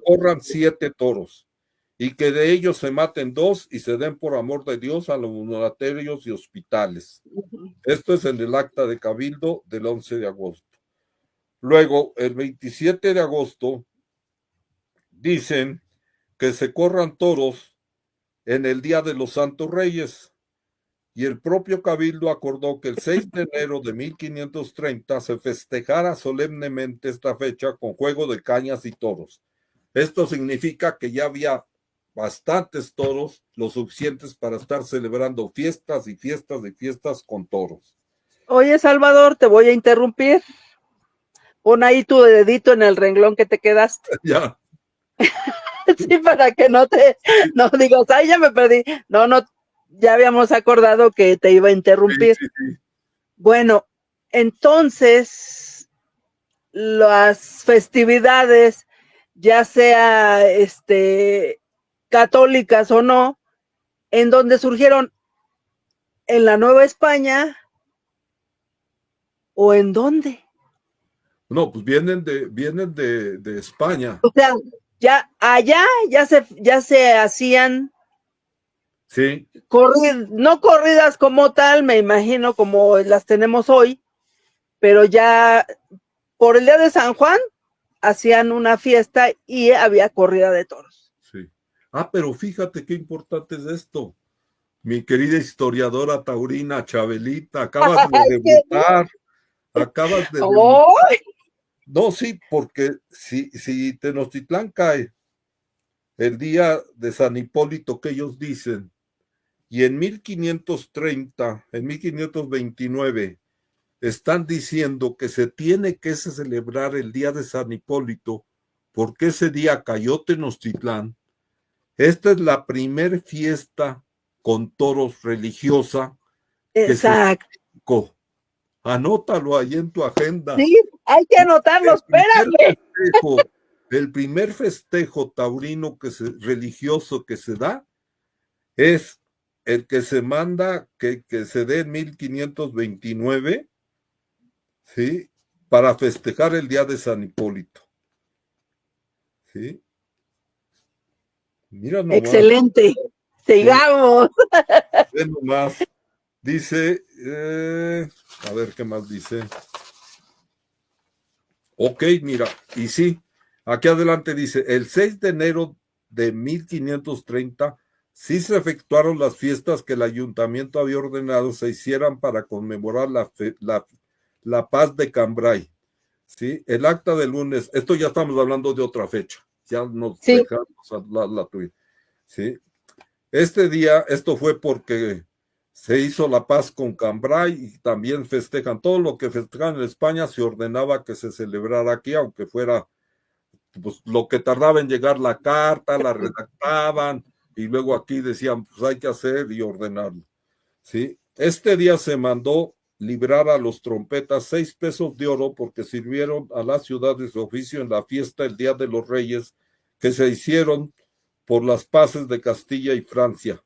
corran 7 toros, y que de ellos se maten 2 y se den por amor de Dios a los monaterios y hospitales. Esto es en el acta de cabildo del 11 de agosto. Luego, el 27 de agosto, dicen que se corran toros en el Día de los Santos Reyes, y el propio cabildo acordó que el 6 de enero de 1530 se festejara solemnemente esta fecha con juego de cañas y toros. Esto significa que ya había bastantes toros, lo suficientes para estar celebrando fiestas y fiestas y fiestas con toros. Oye, Salvador, te voy a interrumpir. Pon ahí tu dedito en el renglón que te quedaste. Ya. Sí, para que no digas, ay, ya me perdí. No, ya habíamos acordado que te iba a interrumpir. Sí. Bueno, entonces, las festividades, ya sea católicas o no, en donde surgieron en la Nueva España o en dónde. No, pues vienen de España. O sea, ya allá ya se hacían, sí, no corridas como tal, me imagino como las tenemos hoy, pero ya por el día de San Juan hacían una fiesta y había corrida de toros. Sí. Pero fíjate qué importante es esto. Mi querida historiadora taurina Chabelita, acabas de debutar. ¡Oh! No, sí, porque si Tenochtitlán cae el día de San Hipólito que ellos dicen, y en 1530, en 1529, están diciendo que se tiene que celebrar el día de San Hipólito porque ese día cayó Tenochtitlán. Esta es la primer fiesta con toros religiosa. Exacto. Anótalo ahí en tu agenda. Sí, hay que anotarlo, espérame. El primer festejo taurino religioso que se da es el que se manda que se dé en 1529, ¿sí? Para festejar el día de San Hipólito. ¿Sí? Mira nomás. Excelente. Sigamos. Ve nomás. Dice, a ver qué más dice. Ok, mira, y sí, aquí adelante dice, el 6 de enero de 1530, sí se efectuaron las fiestas que el ayuntamiento había ordenado se hicieran para conmemorar la paz de Cambrai. ¿Sí? El acta del lunes, esto ya estamos hablando de otra fecha, ya nos dejamos la tuya. ¿Sí? Este día, esto fue porque se hizo la paz con Cambrai y también festejan todo lo que festejan en España, se ordenaba que se celebrara aquí, aunque fuera pues, lo que tardaba en llegar la carta, la redactaban y luego aquí decían, pues hay que hacer y ordenarlo. ¿Sí? Este día se mandó librar a los trompetas 6 pesos de oro porque sirvieron a la ciudad de su oficio en la fiesta el Día de los Reyes que se hicieron por las paces de Castilla y Francia.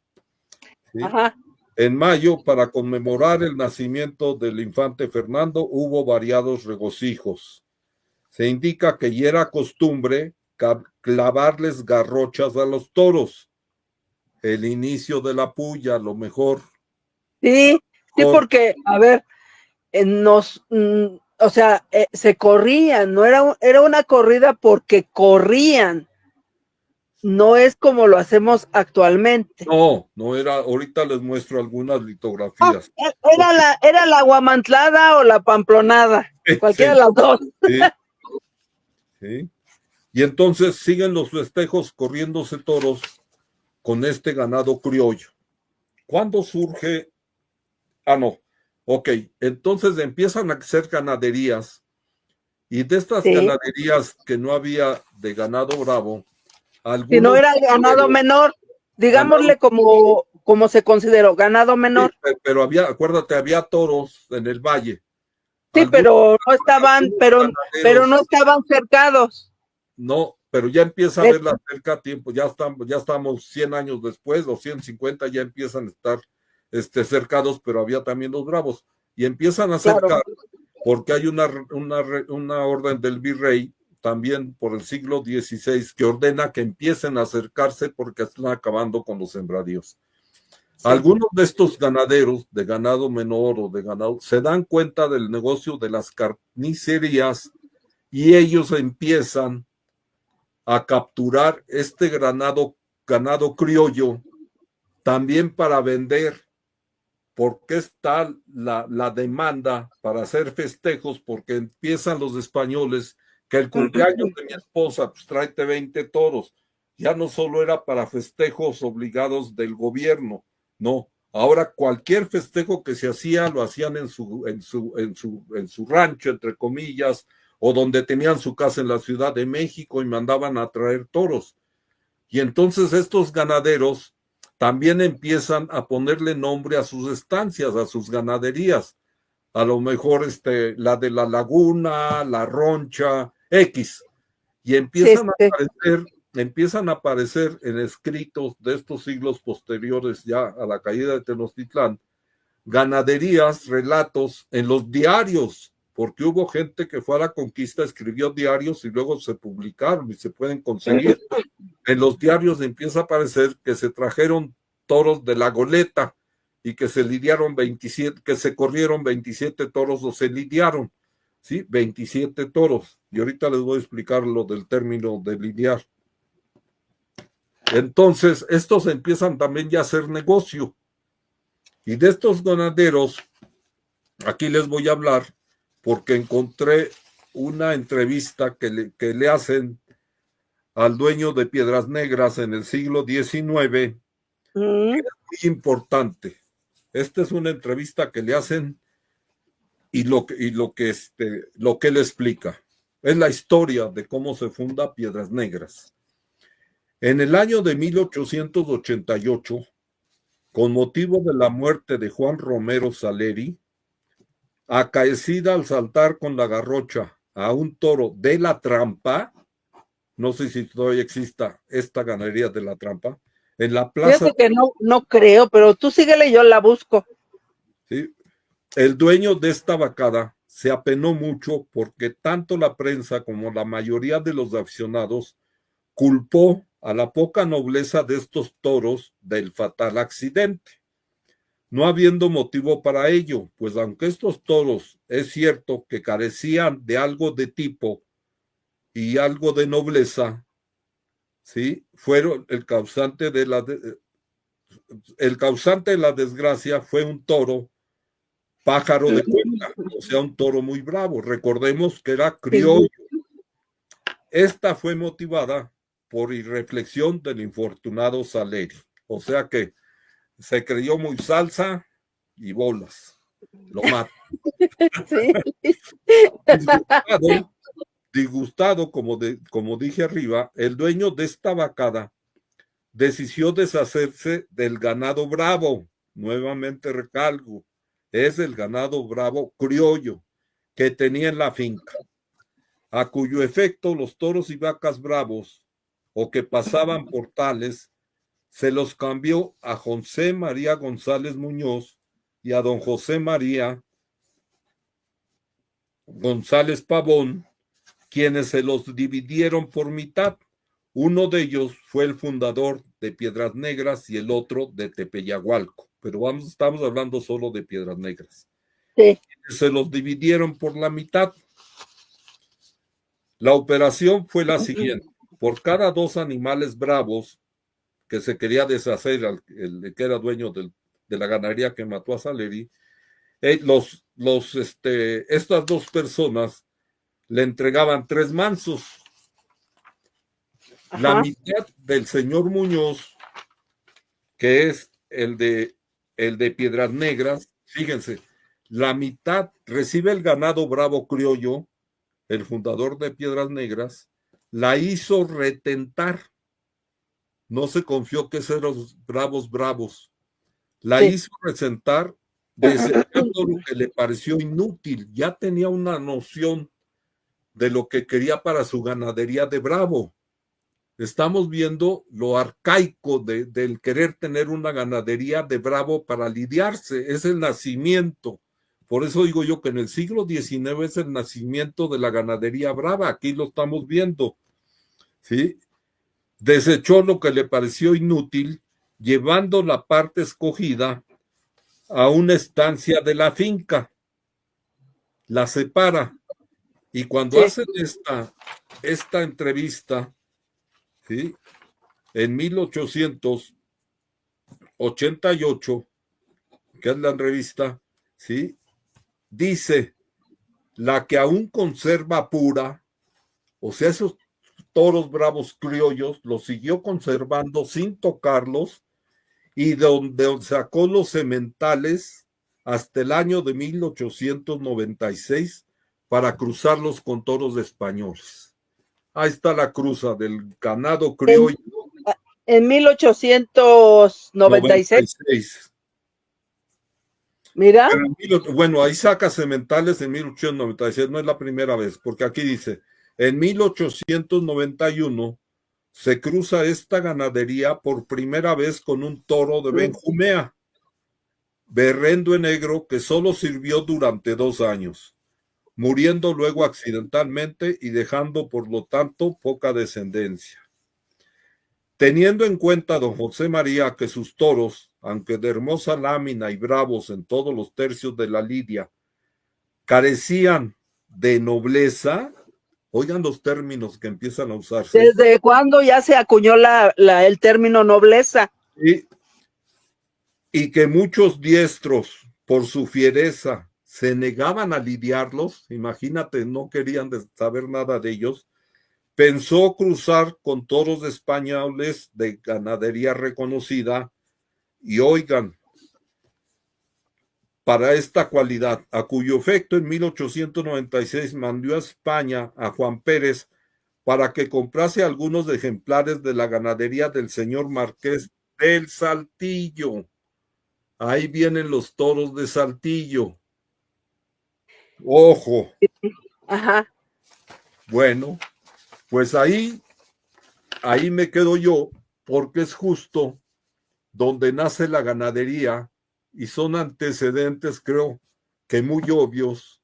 ¿Sí? Ajá. En mayo, para conmemorar el nacimiento del infante Fernando, hubo variados regocijos. Se indica que ya era costumbre clavarles garrochas a los toros. El inicio de la puya, lo mejor. Sí, porque, a ver, o sea, se corrían, no era una corrida porque corrían. No es como lo hacemos actualmente. No era, ahorita les muestro algunas litografías. Era la guamantlada o la pamplonada, cualquiera de las dos. Sí. Y entonces siguen los festejos corriéndose toros con este ganado criollo. ¿Cuándo surge? No, Ok, entonces empiezan a hacer ganaderías y de estas Sí. ganaderías que no había de ganado bravo, Si no algunos era ganado ganaderos, menor, ganado, digámosle como se consideró, ganado sí, menor. pero había, acuérdate, había toros en el valle. Sí, Algunos, pero no estaban, algunos pero no ganaderos, estaban cercados. no, pero ya empieza a Le- verla cerca a tiempo, ya estamos 100 años después, o 150 ya empiezan a estar cercados, pero había también los bravos, y empiezan a claro. cercar porque hay una orden del virrey, también por el siglo XVI, que ordena que empiecen a acercarse porque están acabando con los sembradíos. Sí. Algunos de estos ganaderos de ganado menor o de ganado se dan cuenta del negocio de las carnicerías y ellos empiezan a capturar este ganado criollo también para vender, porque está la demanda para hacer festejos, porque empiezan los españoles que el cumpleaños de mi esposa, pues tráete 20 toros. Ya no solo era para festejos obligados del gobierno, no. Ahora cualquier festejo que se hacía lo hacían en su rancho, entre comillas, o donde tenían su casa en la Ciudad de México y mandaban a traer toros. Y entonces estos ganaderos también empiezan a ponerle nombre a sus estancias, a sus ganaderías. A lo mejor la de la Laguna, la Roncha, X. Y Sí, sí. empiezan a aparecer en escritos de estos siglos posteriores ya a la caída de Tenochtitlán, ganaderías, relatos en los diarios, porque hubo gente que fue a la conquista, escribió diarios y luego se publicaron y se pueden conseguir. En los diarios empieza a aparecer que se trajeron toros de la goleta y que se lidiaron 27, que se corrieron 27 toros o se lidiaron, ¿sí? 27 toros. Y ahorita les voy a explicar lo del término de lidiar. Entonces, estos empiezan también ya a hacer negocio. Y de estos ganaderos, aquí les voy a hablar porque encontré una entrevista que le hacen al dueño de Piedras Negras en el siglo XIX, Mm, muy importante. Esta es una entrevista que le hacen y lo que él explica. Es la historia de cómo se funda Piedras Negras. En el año de 1888, con motivo de la muerte de Juan Romero Saleri, acaecida al saltar con la garrocha a un toro de la Trampa, no sé si todavía exista esta ganadería de la Trampa, en la plaza, fíjate que no creo, pero tú síguele, yo la busco. ¿sí? El dueño de esta vacada se apenó mucho porque tanto la prensa como la mayoría de los aficionados culpó a la poca nobleza de estos toros del fatal accidente, no habiendo motivo para ello, pues aunque estos toros es cierto que carecían de algo de tipo y algo de nobleza, ¿sí? Fueron el causante de la desgracia fue un toro pájaro de cuenta, o sea, un toro muy bravo. Recordemos que era criollo. Sí. Esta fue motivada por irreflexión del infortunado Saleri. O sea que se creyó muy salsa y bolas. Lo mata. Sí. Disgustado, disgustado como dije arriba, el dueño de esta vacada decidió deshacerse del ganado bravo. Nuevamente recalco, es el ganado bravo criollo que tenía en la finca, a cuyo efecto los toros y vacas bravos o que pasaban por tales se los cambió a José María González Muñoz y a don José María González Pavón, quienes se los dividieron por mitad. Uno de ellos fue el fundador de Piedras Negras y el otro de Tepeyagualco, pero estamos hablando solo de Piedras Negras. Sí. Se los dividieron por la mitad. La operación fue la siguiente. Por cada 2 animales bravos que se quería deshacer, el que era dueño de la ganadería que mató a Saleri, estas 2 personas le entregaban 3 mansos. La Ajá. mitad del señor Muñoz, que es el de Piedras Negras, fíjense, la mitad recibe el ganado bravo criollo, el fundador de Piedras Negras, la hizo retentar. No se confió que eran los bravos. La Sí. hizo resentar desechando lo que le pareció inútil. Ya tenía una noción de lo que quería para su ganadería de bravo. Estamos viendo lo arcaico del querer tener una ganadería de bravo para lidiarse. Es el nacimiento. Por eso digo yo que en el siglo XIX es el nacimiento de la ganadería brava. Aquí lo estamos viendo. ¿Sí? Desechó lo que le pareció inútil, llevando la parte escogida a una estancia de la finca. La separa. Y cuando Sí. hacen esta entrevista, ¿sí? En 1888, que es la revista, ¿sí? Dice, la que aún conserva pura, o sea, esos toros bravos criollos, los siguió conservando sin tocarlos, y donde sacó los sementales hasta el año de 1896 para cruzarlos con toros españoles. Ahí está la cruza del ganado En, criollo en 1896, 96. mira, Bueno, ahí saca sementales en 1896, no es la primera vez, porque aquí dice, en 1891 se cruza esta ganadería por primera vez con un toro de Benjumea, berrendo en negro, que solo sirvió durante 2 años, muriendo luego accidentalmente y dejando por lo tanto poca descendencia. Teniendo en cuenta don José María que sus toros, aunque de hermosa lámina y bravos en todos los tercios de la lidia, carecían de nobleza, oigan los términos que empiezan a usarse. ¿desde cuándo ya se acuñó el término nobleza? Y que muchos diestros, por su fiereza, se negaban a lidiarlos, imagínate, no querían saber nada de ellos, pensó cruzar con toros españoles de ganadería reconocida, y oigan, para esta cualidad, a cuyo efecto en 1896 mandó a España a Juan Pérez para que comprase algunos ejemplares de la ganadería del señor Marqués del Saltillo. Ahí vienen los toros de Saltillo. Ojo. Ajá. Bueno, pues ahí me quedo yo, porque es justo donde nace la ganadería y son antecedentes, creo que muy obvios.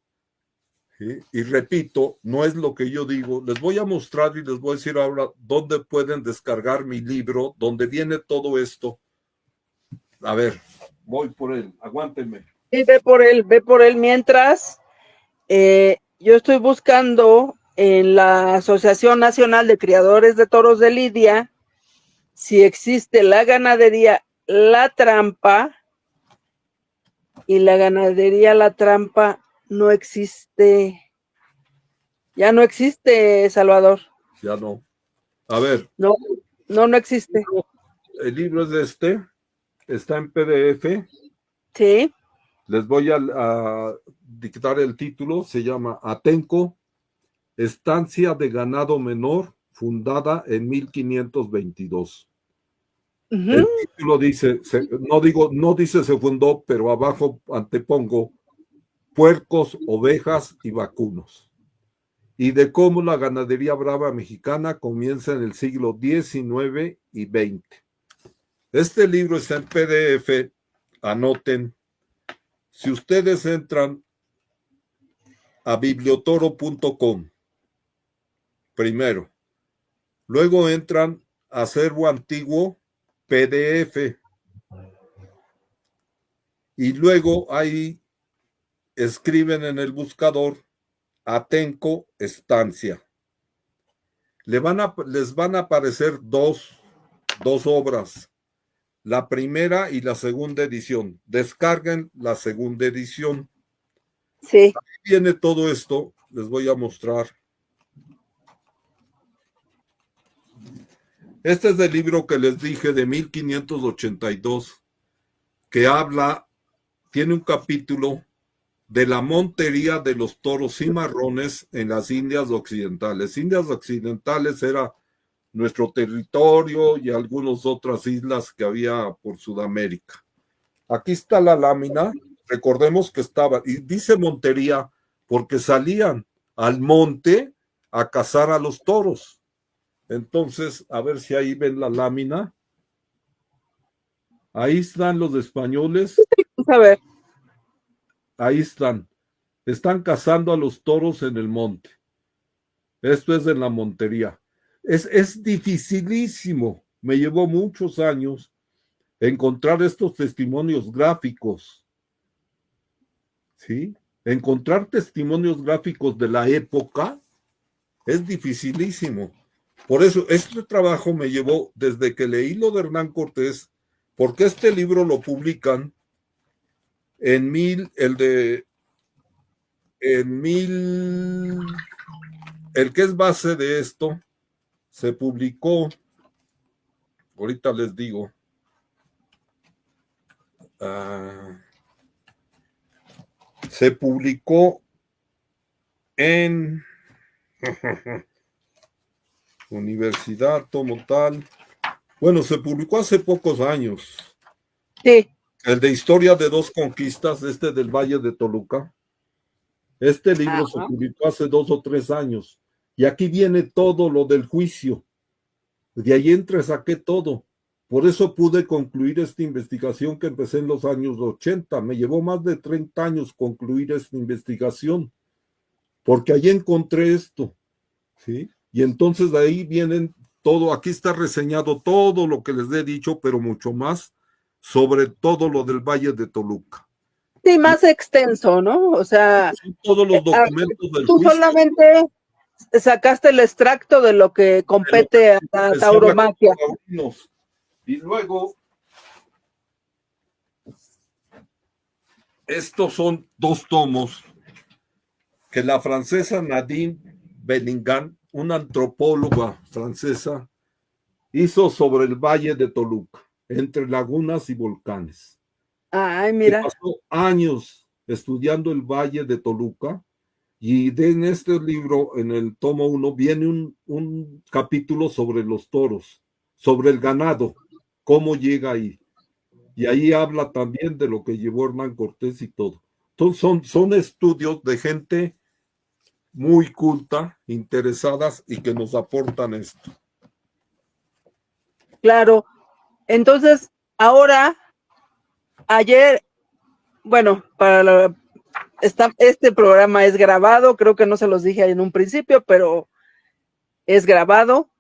¿Sí? Y repito, no es lo que yo digo. Les voy a mostrar y les voy a decir ahora dónde pueden descargar mi libro, donde viene todo esto. A ver, voy por él, aguántenme. Sí, ve por él mientras. Yo estoy buscando en la Asociación Nacional de Criadores de Toros de Lidia si existe la ganadería La Trampa, y la ganadería La Trampa no existe. Ya no existe, Salvador. Ya no. A ver. No, no existe. El libro es está en PDF. Sí. Les voy a dictar el título, se llama Atenco, Estancia de Ganado Menor, fundada en 1522. El título dice, no dice se fundó, pero abajo antepongo puercos, ovejas y vacunos. Y de cómo la ganadería brava mexicana comienza en el siglo XIX y XX. Este libro está en PDF, anoten. Si ustedes entran a bibliotoro.com, primero, luego entran a acervo antiguo PDF, y luego ahí escriben en el buscador Atenco Estancia. Les van a aparecer dos obras, la primera y la segunda edición. Descarguen la segunda edición. Sí. Ahí viene todo esto, les voy a mostrar. Este es el libro que les dije de 1582, que tiene un capítulo de la montería de los toros cimarrones en las Indias Occidentales. Indias Occidentales era nuestro territorio y algunas otras islas que había por Sudamérica. Aquí está la lámina, recordemos que estaba, y dice montería porque salían al monte a cazar a los toros. Entonces, a ver si ahí ven la lámina. Ahí están los españoles. A ver. Ahí están. Están cazando a los toros en el monte. Esto es en la montería. Es dificilísimo. Me llevó muchos años encontrar estos testimonios gráficos. ¿Sí? Encontrar testimonios gráficos de la época es dificilísimo. Por eso, este trabajo me llevó desde que leí lo de Hernán Cortés, porque este libro lo publican en el que es base de esto, se publicó, ahorita les digo, se publicó en Universidad como tal. Bueno, se publicó hace pocos años. Sí. El de Historia de dos Conquistas, del Valle de Toluca. Este libro se publicó hace 2 o 3 años. Y aquí viene todo lo del juicio. De ahí saqué todo. Por eso pude concluir esta investigación que empecé en los años 80. Me llevó más de 30 años concluir esta investigación. Porque ahí encontré esto. ¿Sí? Y entonces de ahí vienen todo. Aquí está reseñado todo lo que les he dicho, pero mucho más sobre todo lo del Valle de Toluca. Sí, más extenso, ¿no? O sea, todos los documentos del tú juicio. Solamente sacaste el extracto de lo que compete a la tauromaquia. Y luego, estos son 2 tomos que la francesa Nadine Bellingham, una antropóloga francesa, hizo sobre el Valle de Toluca, entre lagunas y volcanes. Ay, mira. Pasó años estudiando el Valle de Toluca y en este libro, en el tomo 1, viene un capítulo sobre los toros, sobre el ganado, cómo llega ahí. Y ahí habla también de lo que llevó Hernán Cortés y todo. Entonces son estudios de gente muy culta, interesadas y que nos aportan esto. Claro. Entonces, ahora, ayer, bueno, este programa es grabado, creo que no se los dije en un principio, pero es grabado,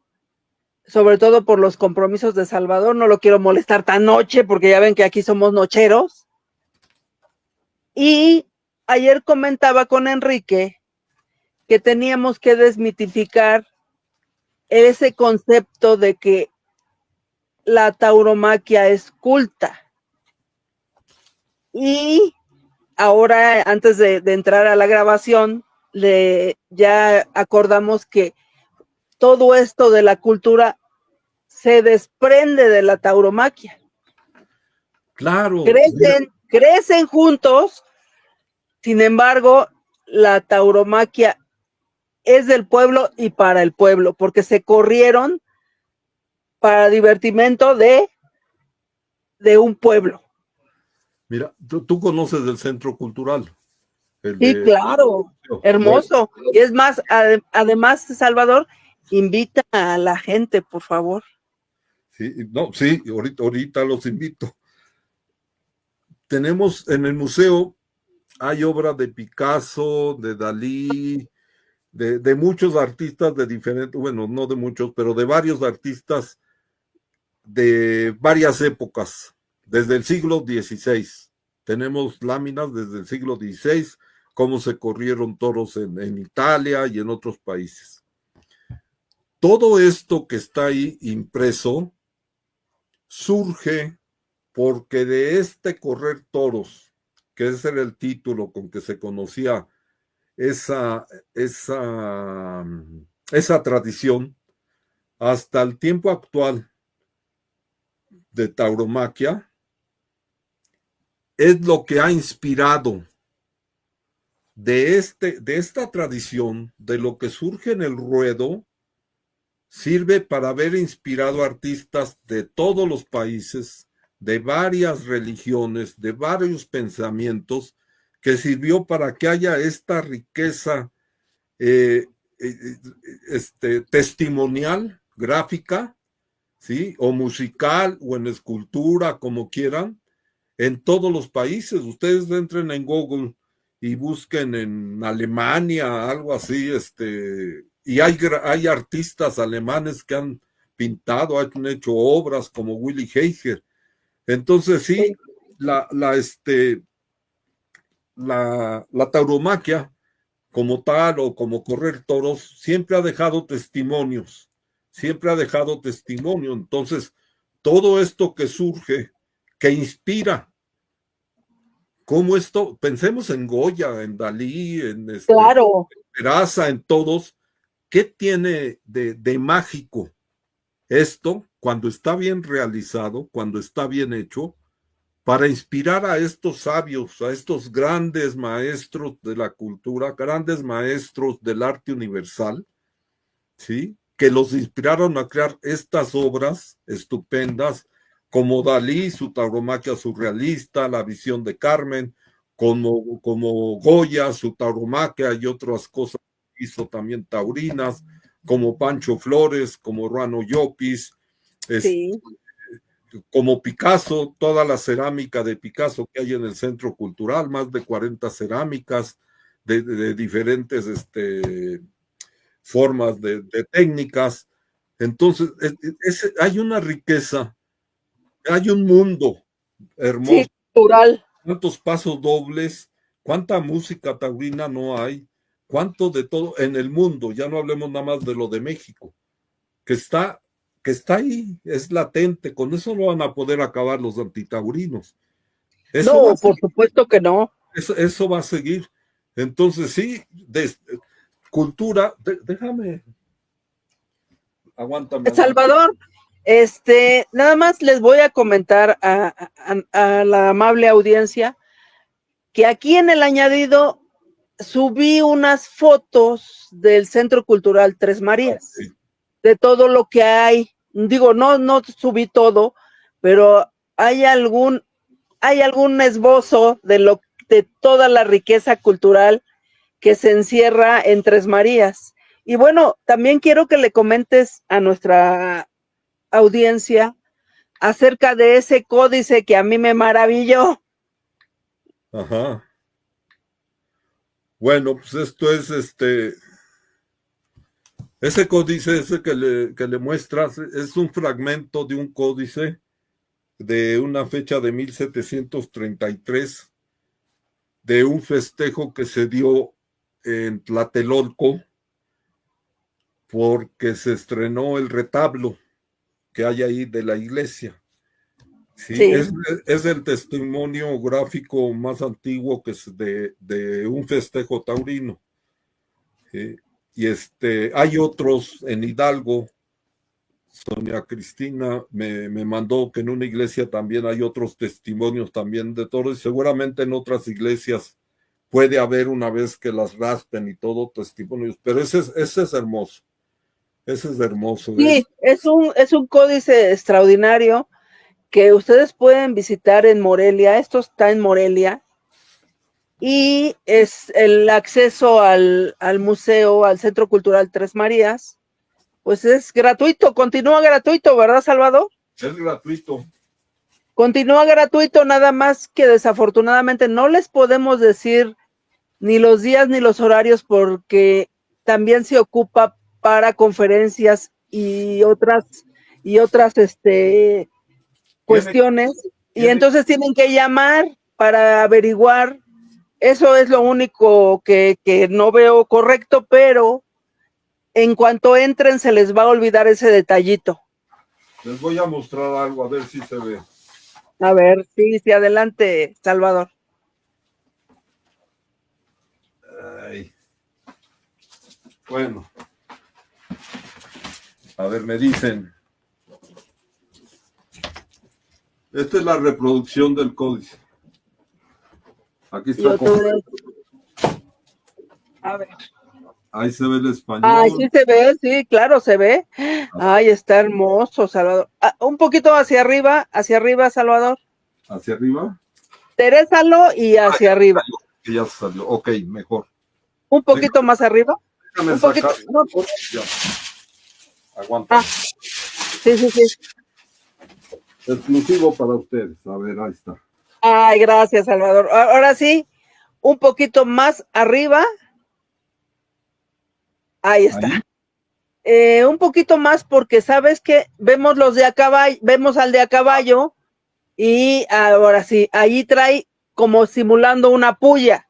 sobre todo por los compromisos de Salvador. No lo quiero molestar tan noche, porque ya ven que aquí somos nocheros. Y ayer comentaba con Enrique que teníamos que desmitificar ese concepto de que la tauromaquia es culta. Y ahora, antes de entrar a la grabación, ya acordamos que todo esto de la cultura se desprende de la tauromaquia. Claro. Crecen juntos, sin embargo, la tauromaquia es del pueblo y para el pueblo, porque se corrieron para divertimento de un pueblo. Mira, tú conoces el Centro Cultural. Sí, claro, hermoso. Y es más, además, Salvador, invita a la gente, por favor. Sí, ahorita los invito. Tenemos en el museo, hay obra de Picasso, de Dalí, de muchos artistas de diferentes, bueno, no de muchos, pero de varios artistas de varias épocas, desde el siglo XVI. Tenemos láminas desde el siglo XVI, cómo se corrieron toros en Italia y en otros países. Todo esto que está ahí impreso surge porque de este correr toros, que ese era el título con que se conocía esa tradición, hasta el tiempo actual de tauromaquia, es lo que ha inspirado de esta tradición, de lo que surge en el ruedo, sirve para haber inspirado artistas de todos los países, de varias religiones, de varios pensamientos, que sirvió para que haya esta riqueza testimonial, gráfica, ¿sí? O musical o en escultura, como quieran, en todos los países. Ustedes entren en Google y busquen en Alemania, algo así, y hay artistas alemanes que han pintado, han hecho obras como Willy Heiger. Entonces sí, la tauromaquia como tal o como correr toros siempre ha dejado testimonios, siempre ha dejado testimonio. Entonces, todo esto que surge, que inspira, como esto, pensemos en Goya, en Dalí, en Claro. Peraza, en todos, ¿qué tiene de mágico esto cuando está bien realizado, cuando está bien hecho, para inspirar a estos sabios, a estos grandes maestros de la cultura, grandes maestros del arte universal, ¿sí? Que los inspiraron a crear estas obras estupendas, como Dalí, su tauromaquia surrealista, la visión de Carmen, como Goya, su tauromaquia y otras cosas que hizo también taurinas, como Pancho Flores, como Ruano Llopis, Sí. como Picasso, toda la cerámica de Picasso que hay en el Centro Cultural, más de 40 cerámicas de diferentes formas de técnicas. Entonces, hay una riqueza, hay un mundo Sí, hermoso, cultural. cuántos pasos dobles, cuánta música taurina no hay, cuánto de todo en el mundo, ya no hablemos nada más de lo de México, que está, que está ahí, es latente, con eso no van a poder acabar los antitaurinos. Eso va a No, por seguir, supuesto que no. eso va a seguir. Entonces, sí, cultura, déjame, aguántame. Salvador, nada más les voy a comentar a la amable audiencia que aquí en el añadido subí unas fotos del Centro Cultural Tres Marías, Sí. de todo lo que hay. Digo, no subí todo, pero hay algún esbozo de toda la riqueza cultural que se encierra en Tres Marías. Y bueno, también quiero que le comentes a nuestra audiencia acerca de ese códice que a mí me maravilló. Ajá. Bueno, pues esto es ese códice ese que le muestras es un fragmento de un códice de una fecha de 1733 de un festejo que se dio en Tlatelolco porque se estrenó el retablo que hay ahí de la iglesia. Sí, Sí. es el testimonio gráfico más antiguo que es de un festejo taurino. ¿Sí? Y hay otros en Hidalgo. Sonia Cristina me mandó que en una iglesia también hay otros testimonios también de toros y seguramente en otras iglesias puede haber una vez que las raspen y todo testimonios, pero ese es hermoso, ese es hermoso. Sí, es un códice extraordinario que ustedes pueden visitar en Morelia. Esto está en Morelia. Y es el acceso al museo, al Centro Cultural Tres Marías, pues es gratuito, continúa gratuito, ¿verdad, Salvador? Es gratuito. Continúa gratuito, nada más que desafortunadamente no les podemos decir ni los días ni los horarios porque también se ocupa para conferencias y otras cuestiones, y Tiene, entonces tienen que llamar para averiguar. Eso es lo único que no veo correcto, pero en cuanto entren se les va a olvidar ese detallito. les voy a mostrar algo, a ver si se ve. A ver, sí, adelante, Salvador. Ay. Bueno, a ver, me dicen. Esta es la reproducción del códice. Aquí está. A ver. Ahí se ve el español. Ay, sí se ve, sí, claro, se ve. Ay, está hermoso, Salvador. Un poquito hacia arriba, Salvador. ¿Hacia arriba? Terésalo y hacia arriba. Que ya salió. Ok, mejor. Un poquito más arriba. Déjame Un poquito. sacar. No. Ya. Aguanta. Sí, sí, sí. Exclusivo para ustedes. A ver, ahí está. Ay, gracias, Salvador. Ahora sí, un poquito más arriba. Ahí está. Un poquito más porque sabes que vemos los de a caballo, vemos al de a caballo y ahora sí, ahí trae como simulando una puya.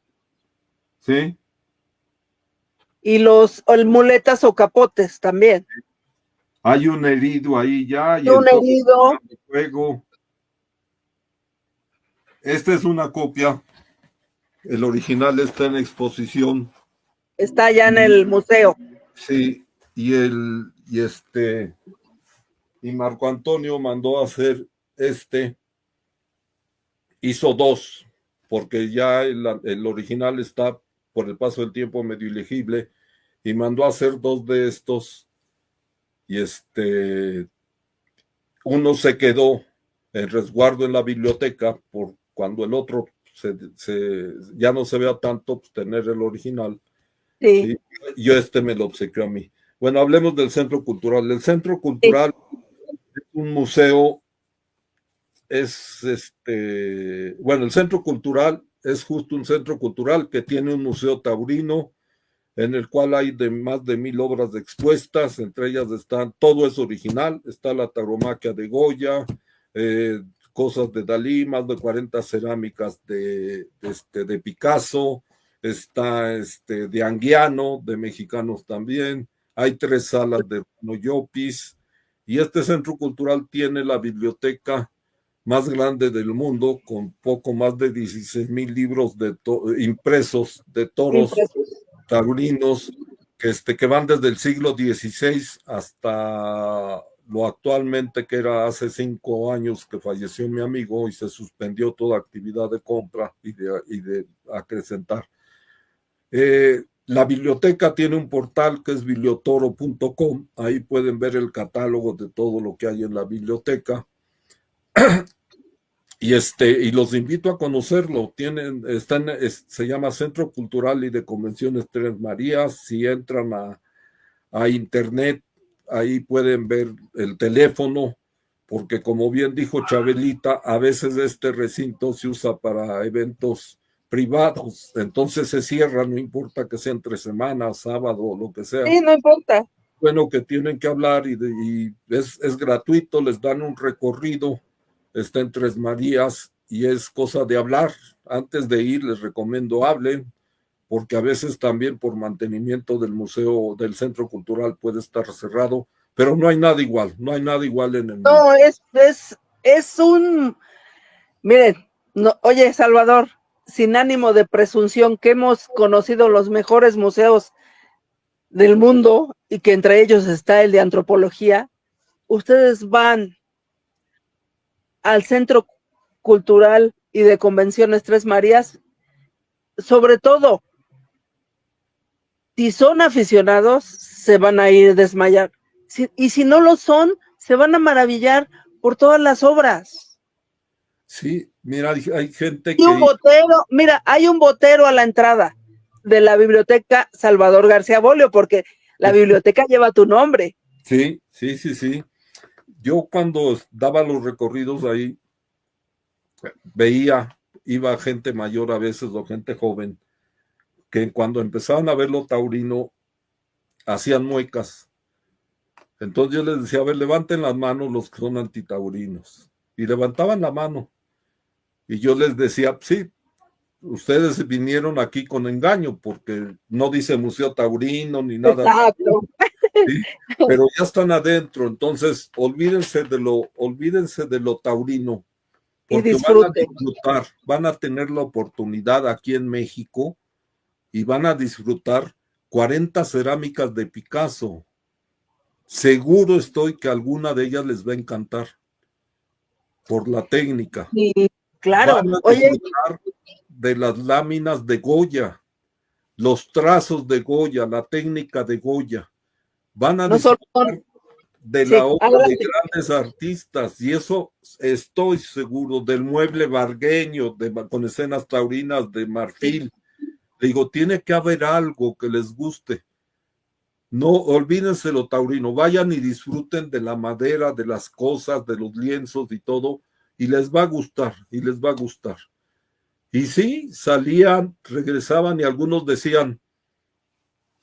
Sí. Y muletas o capotes también. Hay un herido ahí ya. Y un herido. Juego. Esta es una copia. El original está en exposición. Está ya en el museo. Sí, y Marco Antonio mandó a hacer hizo dos, porque ya el original está por el paso del tiempo medio ilegible, y mandó a hacer dos de estos, y uno se quedó en resguardo en la biblioteca, por cuando el otro ya no se vea tanto, pues, tener el original. Sí. ¿Sí? Yo me lo obsequió a mí. Bueno, hablemos del Centro Cultural. El Centro Cultural es un museo, bueno, el Centro Cultural es justo un centro cultural que tiene un museo taurino en el cual hay más de 1000 obras expuestas, entre ellas todo es original, está la tauromaquia de Goya, cosas de Dalí, más de 40 cerámicas de Picasso, está de Anguiano, de mexicanos también, hay 3 salas de Llopis, y este centro cultural tiene la biblioteca más grande del mundo, con poco más de 16,000 libros impresos de toros taurinos, que van desde el siglo XVI hasta lo actualmente, que era hace 5 años que falleció mi amigo y se suspendió toda actividad de compra y de acrecentar. La biblioteca tiene un portal que es bibliotoro.com, ahí pueden ver el catálogo de todo lo que hay en la biblioteca. Y los invito a conocerlo. Se llama Centro Cultural y de Convenciones Tres Marías. Si entran a internet, ahí pueden ver el teléfono, porque como bien dijo Chabelita, a veces este recinto se usa para eventos privados, entonces se cierra, no importa que sea entre semanas, sábado o lo que sea. Sí, no importa. Bueno, que tienen que hablar y es gratuito, les dan un recorrido, está en Tres Marías y es cosa de hablar. Antes de ir les recomiendo hablen, porque a veces también por mantenimiento del museo, del centro cultural puede estar cerrado, pero no hay nada igual, no hay nada igual en el mundo. No, es un... Miren, oye, Salvador, sin ánimo de presunción, que hemos conocido los mejores museos del mundo y que entre ellos está el de antropología, ustedes van al Centro Cultural y de Convenciones Tres Marías, sobre todo, si son aficionados, se van a ir a desmayar. Y si no lo son, se van a maravillar por todas las obras. Sí, mira, hay gente que... hay un botero a la entrada de la biblioteca Salvador García Bolio, porque la biblioteca lleva tu nombre. Sí. Yo cuando daba los recorridos ahí, iba gente mayor a veces o gente joven, que cuando empezaban a ver lo taurino, hacían muecas. Entonces yo les decía, a ver, levanten las manos los que son antitaurinos. Y levantaban la mano. Y yo les decía, sí, ustedes vinieron aquí con engaño, porque no dice Museo Taurino ni nada. Exacto. ¿Sí? Pero ya están adentro, entonces olvídense de lo taurino, porque van a tener la oportunidad aquí en México y van a disfrutar 40 cerámicas de Picasso. Seguro estoy que alguna de ellas les va a encantar por la técnica. Sí, claro. Van a disfrutar de las láminas de Goya, los trazos de Goya, la técnica de Goya. Van a No solo disfrutar de la obra de grandes artistas, y eso estoy seguro, del mueble vargueño, con escenas taurinas de marfil. Digo, tiene que haber algo que les guste. No olvídense lo taurino, vayan y disfruten de la madera, de las cosas, de los lienzos y todo, y les va a gustar, y les va a gustar. Y sí, salían, regresaban y algunos decían,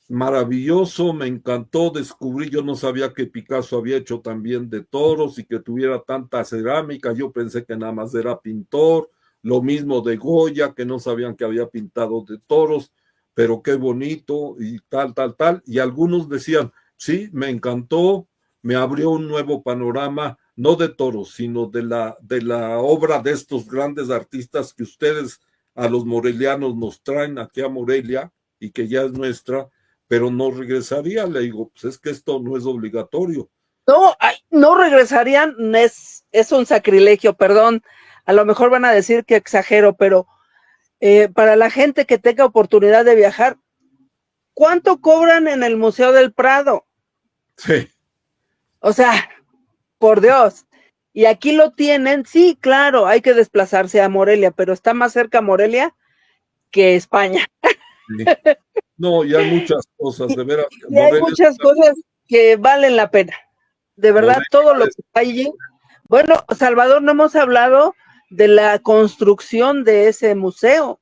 maravilloso, me encantó, descubrí, yo no sabía que Picasso había hecho también de toros y que tuviera tanta cerámica, yo pensé que nada más era pintor, lo mismo de Goya, que no sabían que había pintado de toros, pero qué bonito y tal, tal, tal, y algunos decían, sí, me encantó, me abrió un nuevo panorama, no de toros, sino de la obra de estos grandes artistas que ustedes a los morelianos nos traen aquí a Morelia y que ya es nuestra, pero no regresaría. Le digo, pues es que esto no es obligatorio. No, no regresarían, es un sacrilegio, perdón, a lo mejor van a decir que exagero, pero para la gente que tenga oportunidad de viajar, ¿cuánto cobran en el Museo del Prado? Sí. O sea, por Dios. Y aquí lo tienen, sí, claro, hay que desplazarse a Morelia, pero está más cerca Morelia que España. Sí. No, y hay muchas cosas, de veras. Y hay muchas cosas que valen la pena. De verdad, Morelia todo lo que está allí. Bueno, Salvador, no hemos hablado de la construcción de ese museo.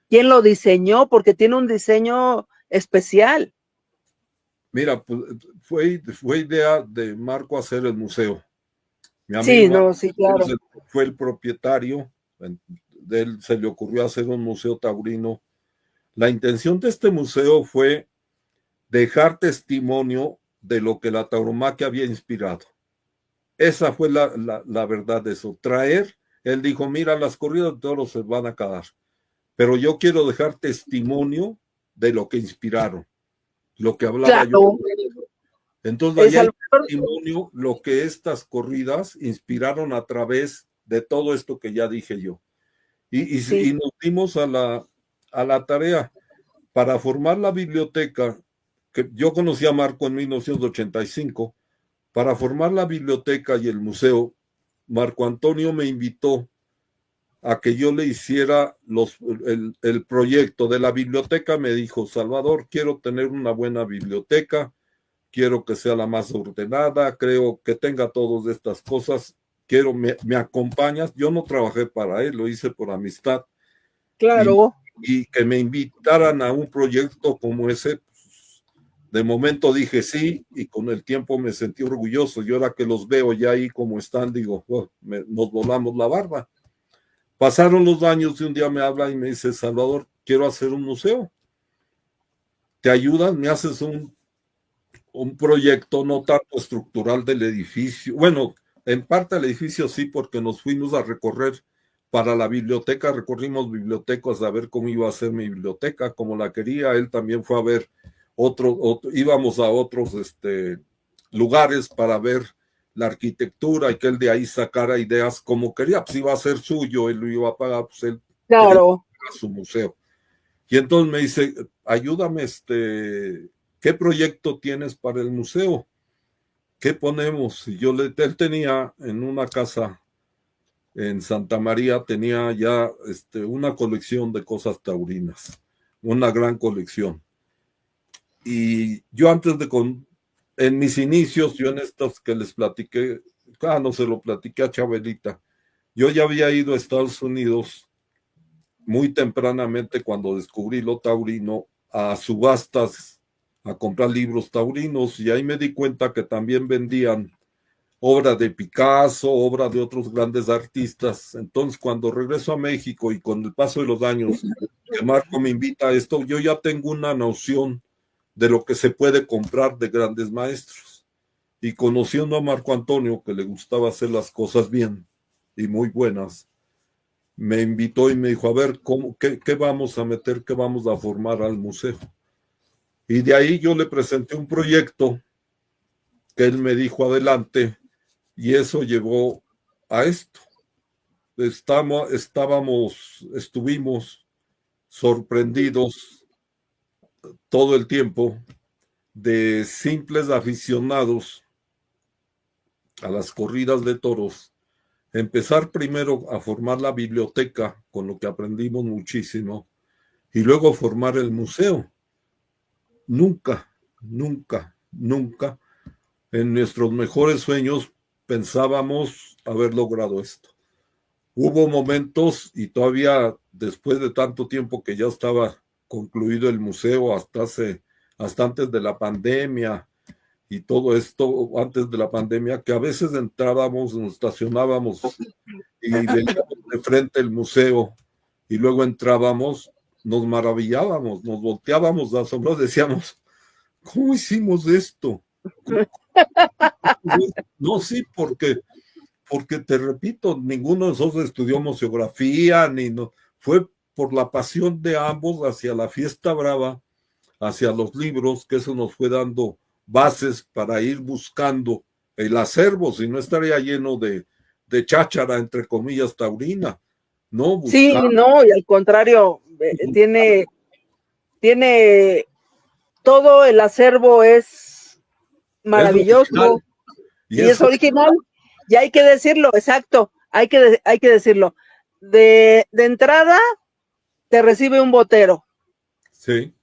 ¿Quién lo diseñó? Porque tiene un diseño especial. Mira, pues fue idea de Marco hacer el museo. Mi amigo Sí, no, sí, claro. fue el propietario, de él se le ocurrió hacer un museo taurino. La intención de este museo fue dejar testimonio de lo que la tauromaquia había inspirado. Esa fue la verdad de eso. Traer, él dijo, mira, las corridas de toros se van a acabar, pero yo quiero dejar testimonio de lo que inspiraron, lo que hablaba claro. yo. Entonces, ahí hay testimonio lo que estas corridas inspiraron a través de todo esto que ya dije yo. Y nos dimos a la tarea para formar la biblioteca, que yo conocí a Marco en 1985, para formar la biblioteca y el museo. Marco Antonio me invitó a que yo le hiciera el proyecto de la biblioteca. Me dijo, Salvador, quiero tener una buena biblioteca, quiero que sea la más ordenada, creo que tenga todas estas cosas, me acompañas. Yo no trabajé para él, lo hice por amistad. Claro. Y que me invitaran a un proyecto como ese, de momento dije sí, y con el tiempo me sentí orgulloso. Y ahora que los veo ya ahí como están, digo, oh, nos volamos la barba. Pasaron los años y un día me habla y me dice, Salvador, quiero hacer un museo. ¿Te ayudas? ¿Me haces un proyecto no tanto estructural del edificio? Bueno, en parte el edificio sí, porque nos fuimos a recorrer para la biblioteca, recorrimos bibliotecas a ver cómo iba a ser mi biblioteca, como la quería. Él también fue a ver íbamos a otros lugares para ver la arquitectura y que él de ahí sacara ideas como quería. Pues iba a ser suyo, él lo iba a pagar, pues él claro. quería su museo. Y entonces me dice, ayúdame, ¿qué proyecto tienes para el museo? ¿Qué ponemos? Y él tenía en una casa en Santa María, tenía ya una colección de cosas taurinas, una gran colección. Y yo en mis inicios, yo en estos que les platiqué, no se lo platiqué a Chabelita, yo ya había ido a Estados Unidos muy tempranamente cuando descubrí lo taurino, a subastas, a comprar libros taurinos, y ahí me di cuenta que también vendían obra de Picasso, obra de otros grandes artistas. Entonces, cuando regreso a México y con el paso de los años que Marco me invita a esto, yo ya tengo una noción de lo que se puede comprar de grandes maestros. Y conociendo a Marco Antonio, que le gustaba hacer las cosas bien y muy buenas, me invitó y me dijo, a ver, qué vamos a meter, qué vamos a formar al museo. Y de ahí yo le presenté un proyecto que él me dijo adelante, y eso llevó a esto. Estuvimos sorprendidos todo el tiempo de simples aficionados a las corridas de toros, empezar primero a formar la biblioteca, con lo que aprendimos muchísimo, y luego formar el museo. Nunca, nunca, nunca en nuestros mejores sueños pensábamos haber logrado esto. Hubo momentos, y todavía después de tanto tiempo que ya estaba concluido el museo, hasta antes de la pandemia y todo esto, antes de la pandemia, que a veces entrábamos, nos estacionábamos y veíamos de frente el museo y luego entrábamos, nos maravillábamos, nos volteábamos de asombro, decíamos, ¿cómo hicimos esto? No, sí, porque te repito, ninguno de nosotros estudió museografía, fue por la pasión de ambos hacia la fiesta brava, hacia los libros, que eso nos fue dando bases para ir buscando el acervo, si no estaría lleno de cháchara, entre comillas, taurina. No, sí, no, y al contrario, tiene todo el acervo es maravilloso y es original. Y hay que decirlo, exacto, hay que decirlo. De entrada, te recibe un botero. Sí.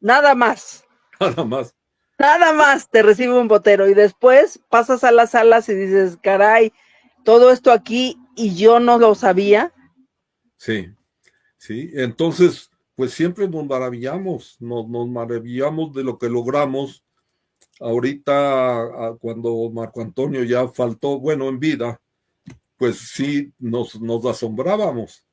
Nada más. Nada más. Nada más te recibe un botero. Y después pasas a las salas y dices, caray, todo esto aquí y yo no lo sabía. Sí, sí. Entonces, pues siempre nos maravillamos de lo que logramos. Ahorita, cuando Marco Antonio ya faltó, bueno, en vida, pues sí, nos asombrábamos.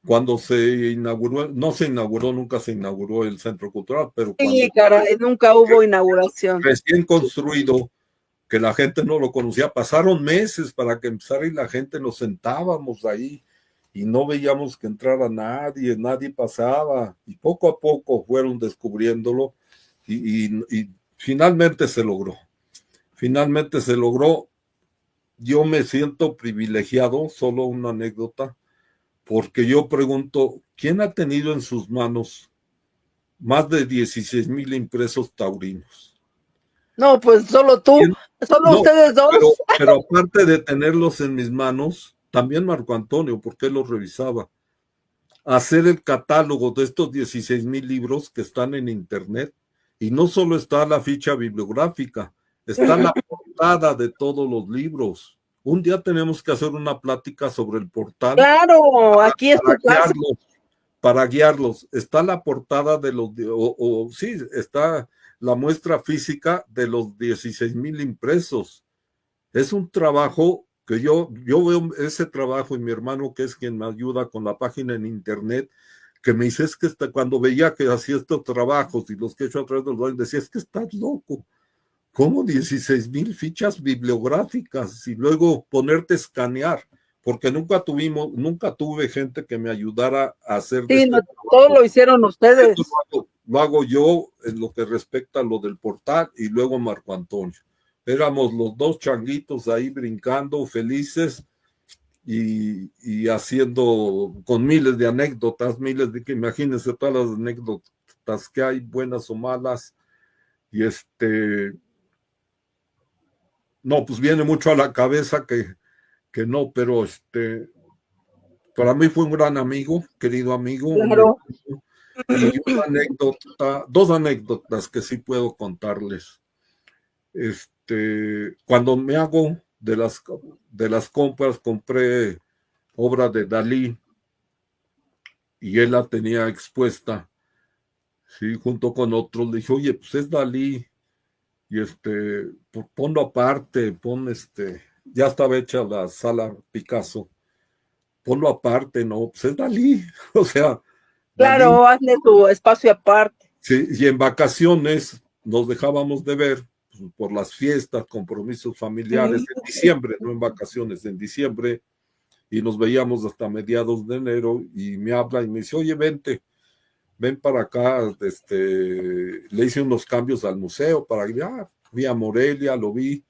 Cuando se inauguró, nunca se inauguró el Centro Cultural, pero sí, caray, nunca hubo inauguración. Recién construido, que la gente no lo conocía, pasaron meses para que empezara y la gente nos sentábamos ahí y no veíamos que entrara nadie pasaba, y poco a poco fueron descubriéndolo y finalmente se logró. Yo me siento privilegiado, solo una anécdota, porque yo pregunto, ¿quién ha tenido en sus manos más de 16,000 impresos taurinos? No, pues solo tú, solo no, ustedes dos. Pero aparte de tenerlos en mis manos, también Marco Antonio, porque él los revisaba. Hacer el catálogo de estos 16,000 libros que están en internet, y no solo está la ficha bibliográfica, está la portada de todos los libros. Un día tenemos que hacer una plática sobre el portal. Claro, aquí es tu casa. Para guiarlos. Está la portada de los, sí, está la muestra física de los 16,000 impresos. Es un trabajo que yo veo ese trabajo, y mi hermano, que es quien me ayuda con la página en internet, que me dice, es que cuando veía que hacía estos trabajos y los que he hecho a través de los años, decía, es que estás loco. ¿Cómo 16,000 fichas bibliográficas? Y luego ponerte a escanear, porque nunca tuve gente que me ayudara a hacer. Sí, todo lo hicieron ustedes. Lo hago yo en lo que respecta a lo del portal, y luego Marco Antonio. Éramos los dos changuitos ahí brincando, felices, y haciendo con miles de anécdotas, que imagínense todas las anécdotas que hay, buenas o malas, y no, pues viene mucho a la cabeza que no, pero para mí fue un gran amigo, querido amigo. Claro. Y dos anécdotas que sí puedo contarles. Cuando me hago de las compras, compré obra de Dalí, y él la tenía expuesta, sí, junto con otros. Le dije, oye, pues es Dalí, y ponlo aparte, ya estaba hecha la sala Picasso, ponlo aparte, no, pues es Dalí, o sea. Claro, Dalí, hazle tu espacio aparte. Sí, y en vacaciones nos dejábamos de ver, pues, por las fiestas, compromisos familiares, en diciembre, no en vacaciones, en diciembre, y nos veíamos hasta mediados de enero, y me habla y me dice, oye, ven para acá, le hice unos cambios al museo, vi a Morelia, lo vi,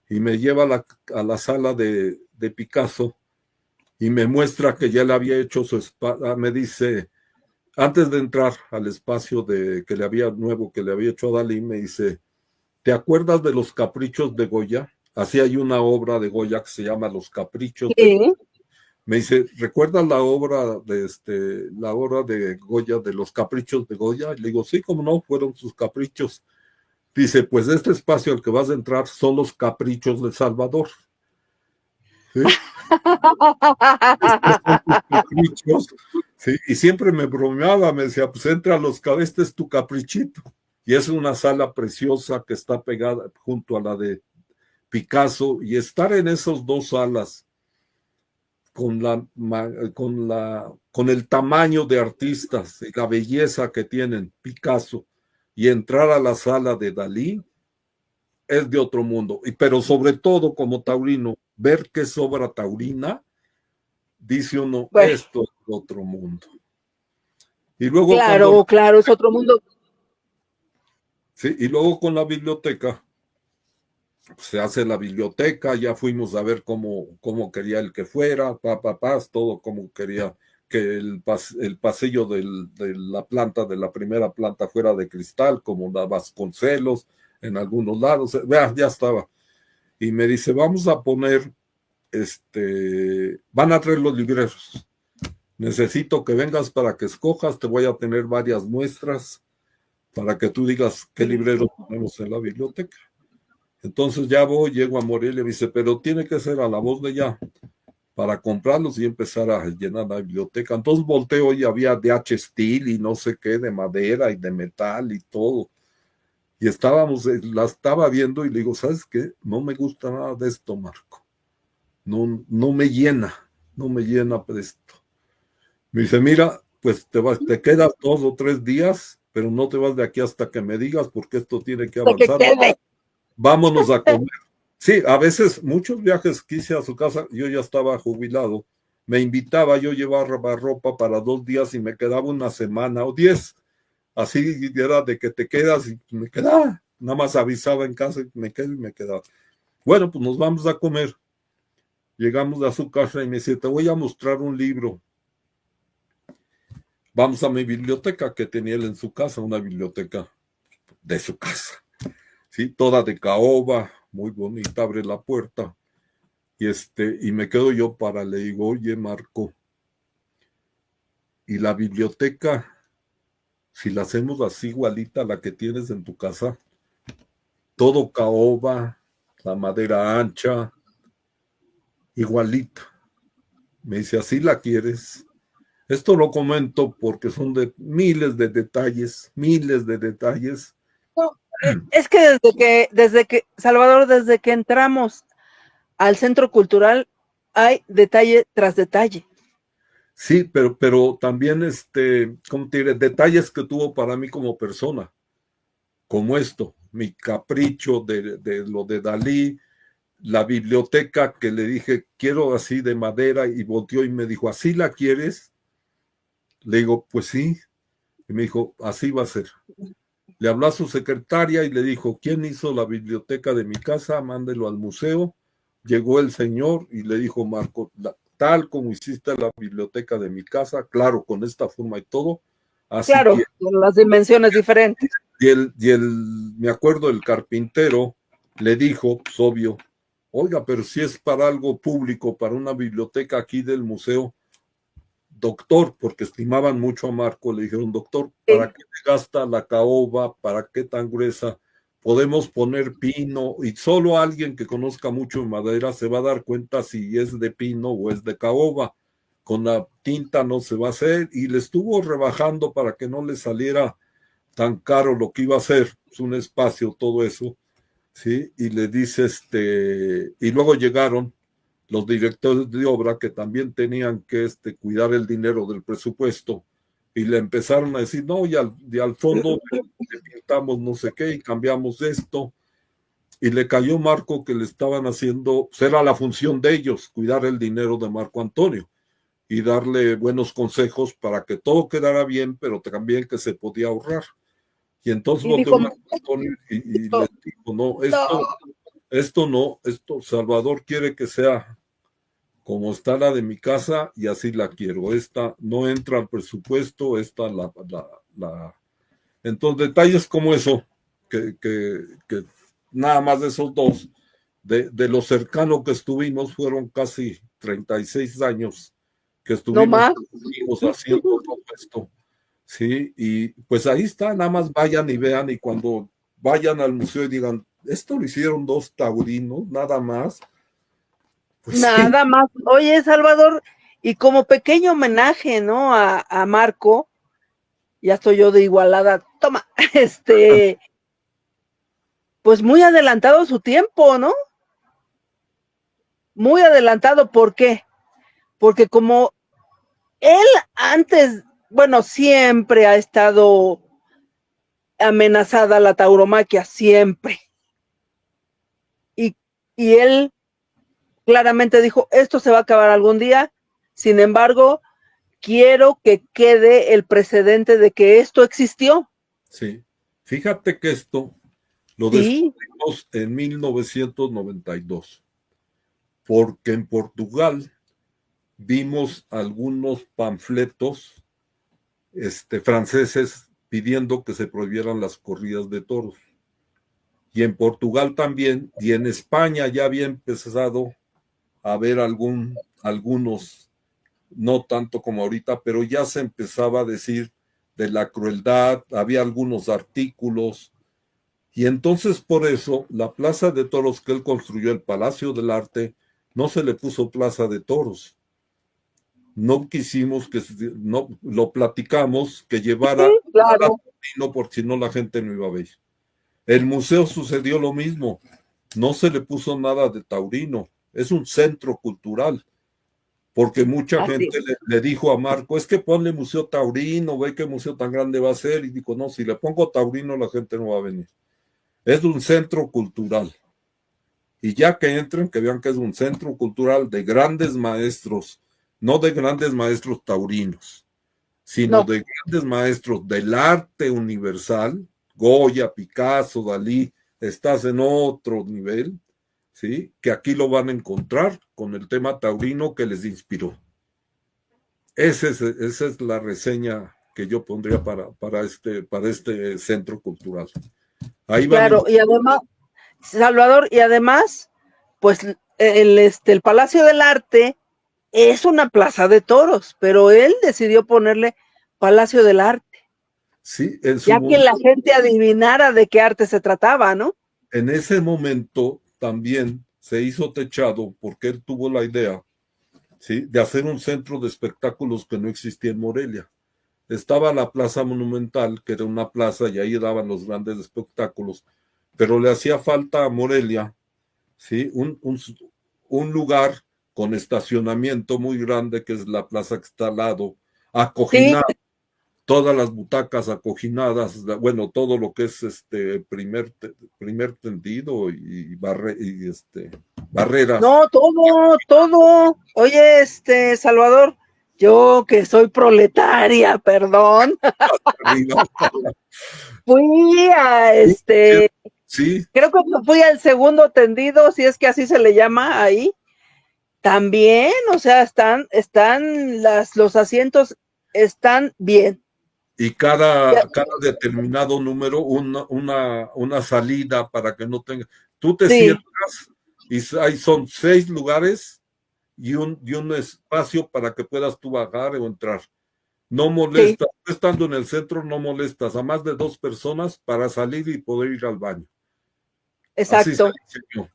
y me lleva a la sala de Picasso, y me muestra que ya le había hecho su espada, me dice, antes de entrar al espacio que le había hecho a Dalí, me dice, ¿te acuerdas de los caprichos de Goya? Así hay una obra de Goya que se llama Los Caprichos de Goya. Sí. Me dice, ¿recuerdas la obra de Goya, de Los Caprichos de Goya? Y le digo, sí, cómo no, fueron sus caprichos. Dice, pues este espacio al que vas a entrar son los caprichos de Salvador. ¿Sí? Estos son tus caprichos. ¿Sí? Y siempre me bromeaba, me decía, pues entra a este es tu caprichito. Y es una sala preciosa que está pegada junto a la de Picasso, y estar en esas dos salas con el tamaño de artistas y la belleza que tienen Picasso, y entrar a la sala de Dalí es de otro mundo. Pero sobre todo como taurino, ver que es obra taurina, dice uno, Bueno, esto es de otro mundo. Y luego claro, claro, es otro mundo. sí, y luego con la biblioteca, se hace la biblioteca, ya fuimos a ver cómo quería el que fuera, todo como quería que el pasillo de la primera planta fuera de cristal, como la Vasconcelos, en algunos lados, vea, ya estaba. Y me dice, vamos a poner, van a traer los libreros. Necesito que vengas para que escojas, te voy a tener varias muestras para que tú digas qué libreros ponemos en la biblioteca. Entonces ya llego a Morelia y me dice, pero tiene que ser a la voz de ya para comprarlos y empezar a llenar la biblioteca. Entonces volteo y había de H. Steel y no sé qué, de madera y de metal y todo. Y la estaba viendo y le digo, ¿sabes qué? No me gusta nada de esto, Marco. No, no me llena de esto. Me dice, mira, pues te quedas 2 o 3 días, pero no te vas de aquí hasta que me digas porque esto tiene que Hasta que avanzar. quede. Vámonos a comer. Sí, a veces muchos viajes quise a su casa, yo ya estaba jubilado, me invitaba, yo llevaba ropa para 2 días y me quedaba una semana o 10. Así era de que te quedas y me quedaba. Nada más avisaba en casa y me quedé y me quedaba. Bueno, pues nos vamos a comer. Llegamos a su casa y me dice, te voy a mostrar un libro. Vamos a mi biblioteca que tenía él en su casa, una biblioteca de su casa. Sí, toda de caoba, muy bonita, abre la puerta. Y me quedo yo le digo, oye, Marco, ¿y la biblioteca, si la hacemos así igualita a la que tienes en tu casa? Todo caoba, la madera ancha, igualita. Me dice, ¿así la quieres? Esto lo comento porque son de miles de detalles, miles de detalles. No, es que Salvador, desde que entramos al centro cultural, hay detalle tras detalle. Sí, pero también, ¿cómo te diré? Detalles que tuvo para mí como persona, como esto, mi capricho de lo de Dalí, la biblioteca que le dije, quiero así de madera, y volteó y me dijo, ¿así la quieres? Le digo, pues sí. Y me dijo, así va a ser. Le habló a su secretaria y le dijo, ¿quién hizo la biblioteca de mi casa? Mándelo al museo. Llegó el señor y le dijo, Marco, tal como hiciste la biblioteca de mi casa, claro, con esta forma y todo, así Claro, que. con las dimensiones diferentes. Me acuerdo, el carpintero le dijo, pues obvio, oiga, pero si es para algo público, para una biblioteca aquí del museo, doctor, porque estimaban mucho a Marco, le dijeron, doctor, ¿para Sí. qué le gasta la caoba? ¿Para qué tan gruesa? Podemos poner pino, y solo alguien que conozca mucho de madera se va a dar cuenta si es de pino o es de caoba. Con la tinta no se va a hacer, y le estuvo rebajando para que no le saliera tan caro lo que iba a hacer, es un espacio, todo eso, ¿sí? Y le dice, y luego llegaron los directores de obra que también tenían que cuidar el dinero del presupuesto, y le empezaron a decir, no, y al fondo le pintamos no sé qué y cambiamos esto, y le cayó Marco que le estaban haciendo, pues era la función de ellos, cuidar el dinero de Marco Antonio y darle buenos consejos para que todo quedara bien, pero también que se podía ahorrar. Y entonces Y volteó dijo, Marco Antonio y no, les dijo, no, no. esto no, Salvador quiere que sea como está la de mi casa y así la quiero. Esta no entra al presupuesto, esta la... Entonces, detalles como eso, que nada más de esos dos, de lo cercano que estuvimos, fueron casi 36 años que No estuvimos más. haciendo todo esto. Sí, y pues ahí está, nada más vayan y vean, y cuando vayan al museo y digan, esto lo hicieron dos taurinos, nada más, pues sí. Nada más. Oye, Salvador, y como pequeño homenaje, ¿no? A Marco, ya estoy yo de Igualada, toma, pues muy adelantado su tiempo, ¿no? Muy adelantado, ¿por qué? Porque como él antes, bueno, siempre ha estado amenazada la tauromaquia, siempre. Y, y él claramente dijo, esto se va a acabar algún día, sin embargo, quiero que quede el precedente de que esto existió. Sí, fíjate que esto lo Sí, descubrimos en 1992, porque en Portugal vimos algunos panfletos franceses pidiendo que se prohibieran las corridas de toros. Y en Portugal también, y en España ya había empezado a haber algunos, no tanto como ahorita, pero ya se empezaba a decir de la crueldad, había algunos artículos, y entonces por eso la plaza de toros que él construyó, el Palacio del Arte, no se le puso plaza de toros. No quisimos que, no, lo platicamos, que llevara claro. no, porque si no la gente no iba a ver. El museo sucedió lo mismo, no se le puso nada de taurino, es un centro cultural, porque mucha Así. gente le dijo a Marco, es que ponle museo taurino, ve qué museo tan grande va a ser, y dijo, no, si le pongo taurino la gente no va a venir. Es un centro cultural. Y ya que entren, que vean que es un centro cultural de grandes maestros, no de grandes maestros taurinos, sino No, de grandes maestros del arte universal, Goya, Picasso, Dalí, estás en otro nivel, ¿sí? Que aquí lo van a encontrar con el tema taurino que les inspiró. Esa es la reseña que yo pondría para este centro cultural. Ahí van a claro, y encontrar. además, Salvador, y además, pues el Palacio del Arte es una plaza de toros, pero él decidió ponerle Palacio del Arte, Sí, en su ya que momento, la gente adivinara de qué arte se trataba, ¿no? en ese momento también se hizo techado porque él tuvo la idea, ¿sí? De hacer un centro de espectáculos que no existía en Morelia. Estaba la Plaza Monumental, que era una plaza y ahí daban los grandes espectáculos, pero le hacía falta a Morelia, ¿sí? Un lugar con estacionamiento muy grande, que es la plaza que está al lado, Sí, acoginado, todas las butacas acoginadas, bueno, todo lo que es primer tendido barreras. no, todo, todo. Oye, Salvador, yo que soy proletaria, perdón, Arriba. fui a Sí, creo que fui al segundo tendido, si es que así se le llama ahí. También, o sea, los asientos están bien. y Ya, cada determinado número una salida para que no tenga. Tú te sí, sientas y ahí son 6 lugares y un espacio para que puedas tú bajar o entrar. No sí, molestas, estando en el centro no molestas a más de 2 personas para salir y poder ir al baño. Así se exacto. diseñó.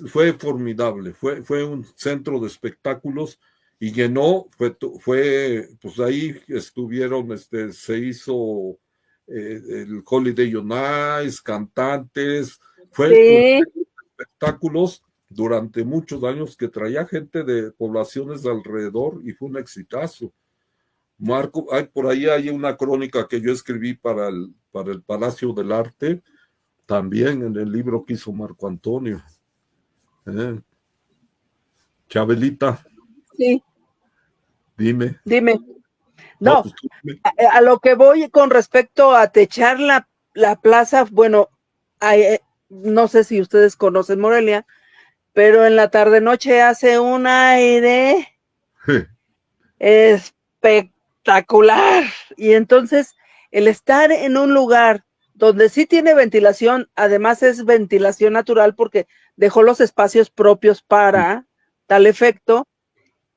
Fue formidable, fue un centro de espectáculos y llenó, pues ahí estuvieron, se hizo el Holiday on Ice, cantantes, fue Sí, espectáculos durante muchos años que traía gente de poblaciones de alrededor y fue un exitazo. Marco, por ahí hay una crónica que yo escribí para el Palacio del Arte, también en el libro que hizo Marco Antonio. Chabelita, sí, dime. dime. No, No, pues tú dime. a lo que voy con respecto a techar la plaza, bueno, no sé si ustedes conocen Morelia, pero en la tarde-noche hace un aire espectacular. Y entonces el estar en un lugar donde sí tiene ventilación, además es ventilación natural porque dejó los espacios propios para tal efecto,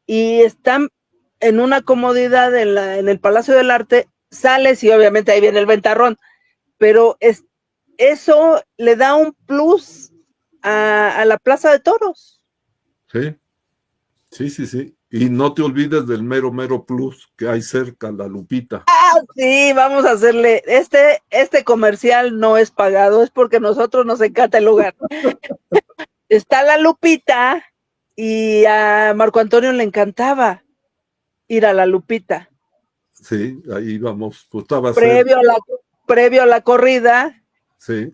y están en una comodidad en el Palacio del Arte, sales y obviamente ahí viene el ventarrón, pero eso le da un plus a la Plaza de Toros. Sí, sí, sí, sí. Y no te olvides del mero, mero plus que hay cerca, la Lupita. Ah, sí, vamos a hacerle, este comercial no es pagado, es porque a nosotros nos encanta el lugar. Está la Lupita y a Marco Antonio le encantaba ir a la Lupita. Sí, ahí vamos, pues estaba Previo a la corrida, sí.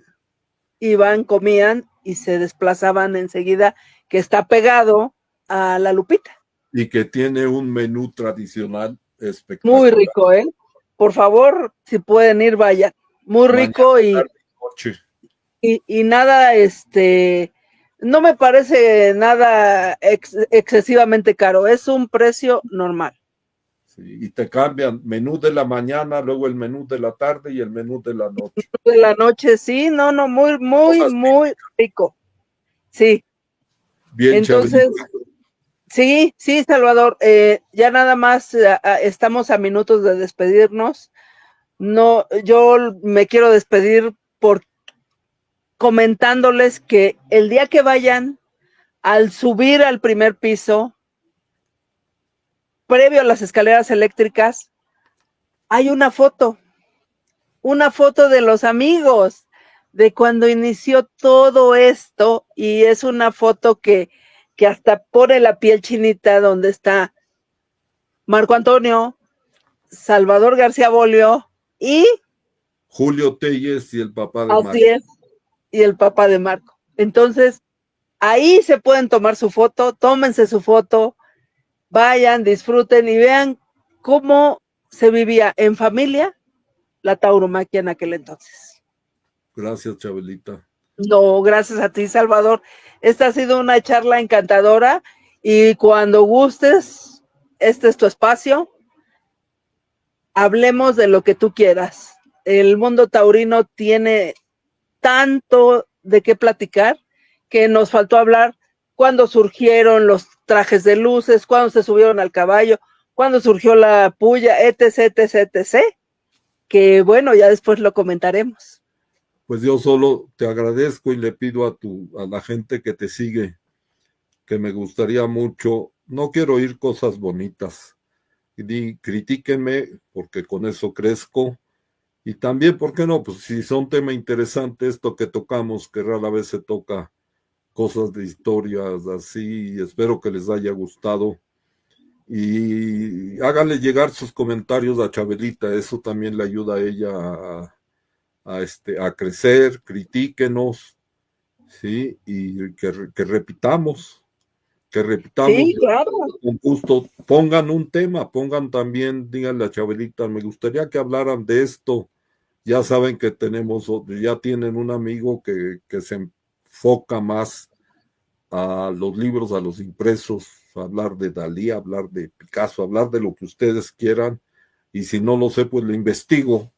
iban, comían y se desplazaban enseguida, que está pegado a la Lupita. Y que tiene un menú tradicional espectacular. Muy rico, ¿eh? Por favor, si pueden ir, vayan. Muy rico. Mañana, y nada, no me parece nada excesivamente caro, es un precio normal. Sí, y te cambian menú de la mañana, luego el menú de la tarde y el menú de la noche. De la noche, sí, no, muy, muy, muy rico. Sí. Bien, entonces, sí, Salvador, ya nada más estamos a minutos de despedirnos. No, yo me quiero despedir por comentándoles que el día que vayan, al subir al primer piso, previo a las escaleras eléctricas, hay una foto de los amigos, de cuando inició todo esto, y es una foto que hasta pone la piel chinita, donde está Marco Antonio, Salvador García Bolio y Julio Telles y el papá de Marco. Así es, y el papá de Marco. Entonces, ahí se pueden tomar su foto, tómense su foto, vayan, disfruten y vean cómo se vivía en familia la tauromaquia en aquel entonces. Gracias, Chabelita. No, gracias a ti, Salvador. Esta ha sido una charla encantadora y cuando gustes, este es tu espacio. Hablemos de lo que tú quieras. El mundo taurino tiene tanto de qué platicar que nos faltó hablar cuándo surgieron los trajes de luces, cuándo se subieron al caballo, cuándo surgió la puya, etc, etc, etc, que bueno, ya después lo comentaremos. Pues yo solo te agradezco y le pido a la gente que te sigue, que me gustaría mucho, no quiero oír cosas bonitas, critíquenme porque con eso crezco, y también, ¿por qué no? Pues si son tema interesante esto que tocamos, que rara vez se toca, cosas de historias así, espero que les haya gustado, y háganle llegar sus comentarios a Chabelita, eso también le ayuda a ella a crecer, critíquenos, ¿sí? Y que repitamos, sí, claro. con gusto, pongan un tema, pongan también, díganle a Chabelita, me gustaría que hablaran de esto, ya saben que ya tienen un amigo que se enfoca más a los libros, a los impresos, a hablar de Dalí, a hablar de Picasso, a hablar de lo que ustedes quieran, y si no lo sé, pues lo investigo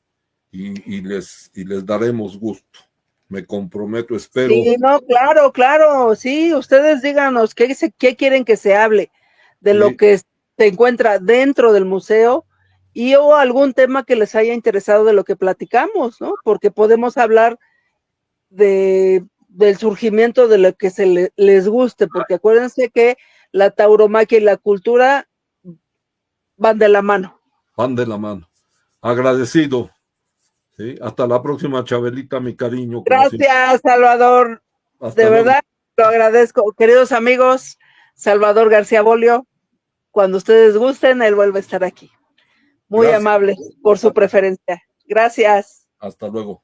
y les daremos gusto. Me comprometo, espero. Sí, no, claro, sí, ustedes díganos qué quieren que se hable de sí. Lo que se encuentra dentro del museo o algún tema que les haya interesado de lo que platicamos, ¿no? Porque podemos hablar del surgimiento de lo que les guste, porque acuérdense que la tauromaquia y la cultura van de la mano. Van de la mano. Agradecido. ¿Sí? Hasta la próxima, Chabelita, mi cariño. Gracias, Salvador. Hasta de luego. Verdad, lo agradezco. Queridos amigos, Salvador García Bolio, cuando ustedes gusten, él vuelve a estar aquí. Muy amable por su preferencia. Gracias. Hasta luego.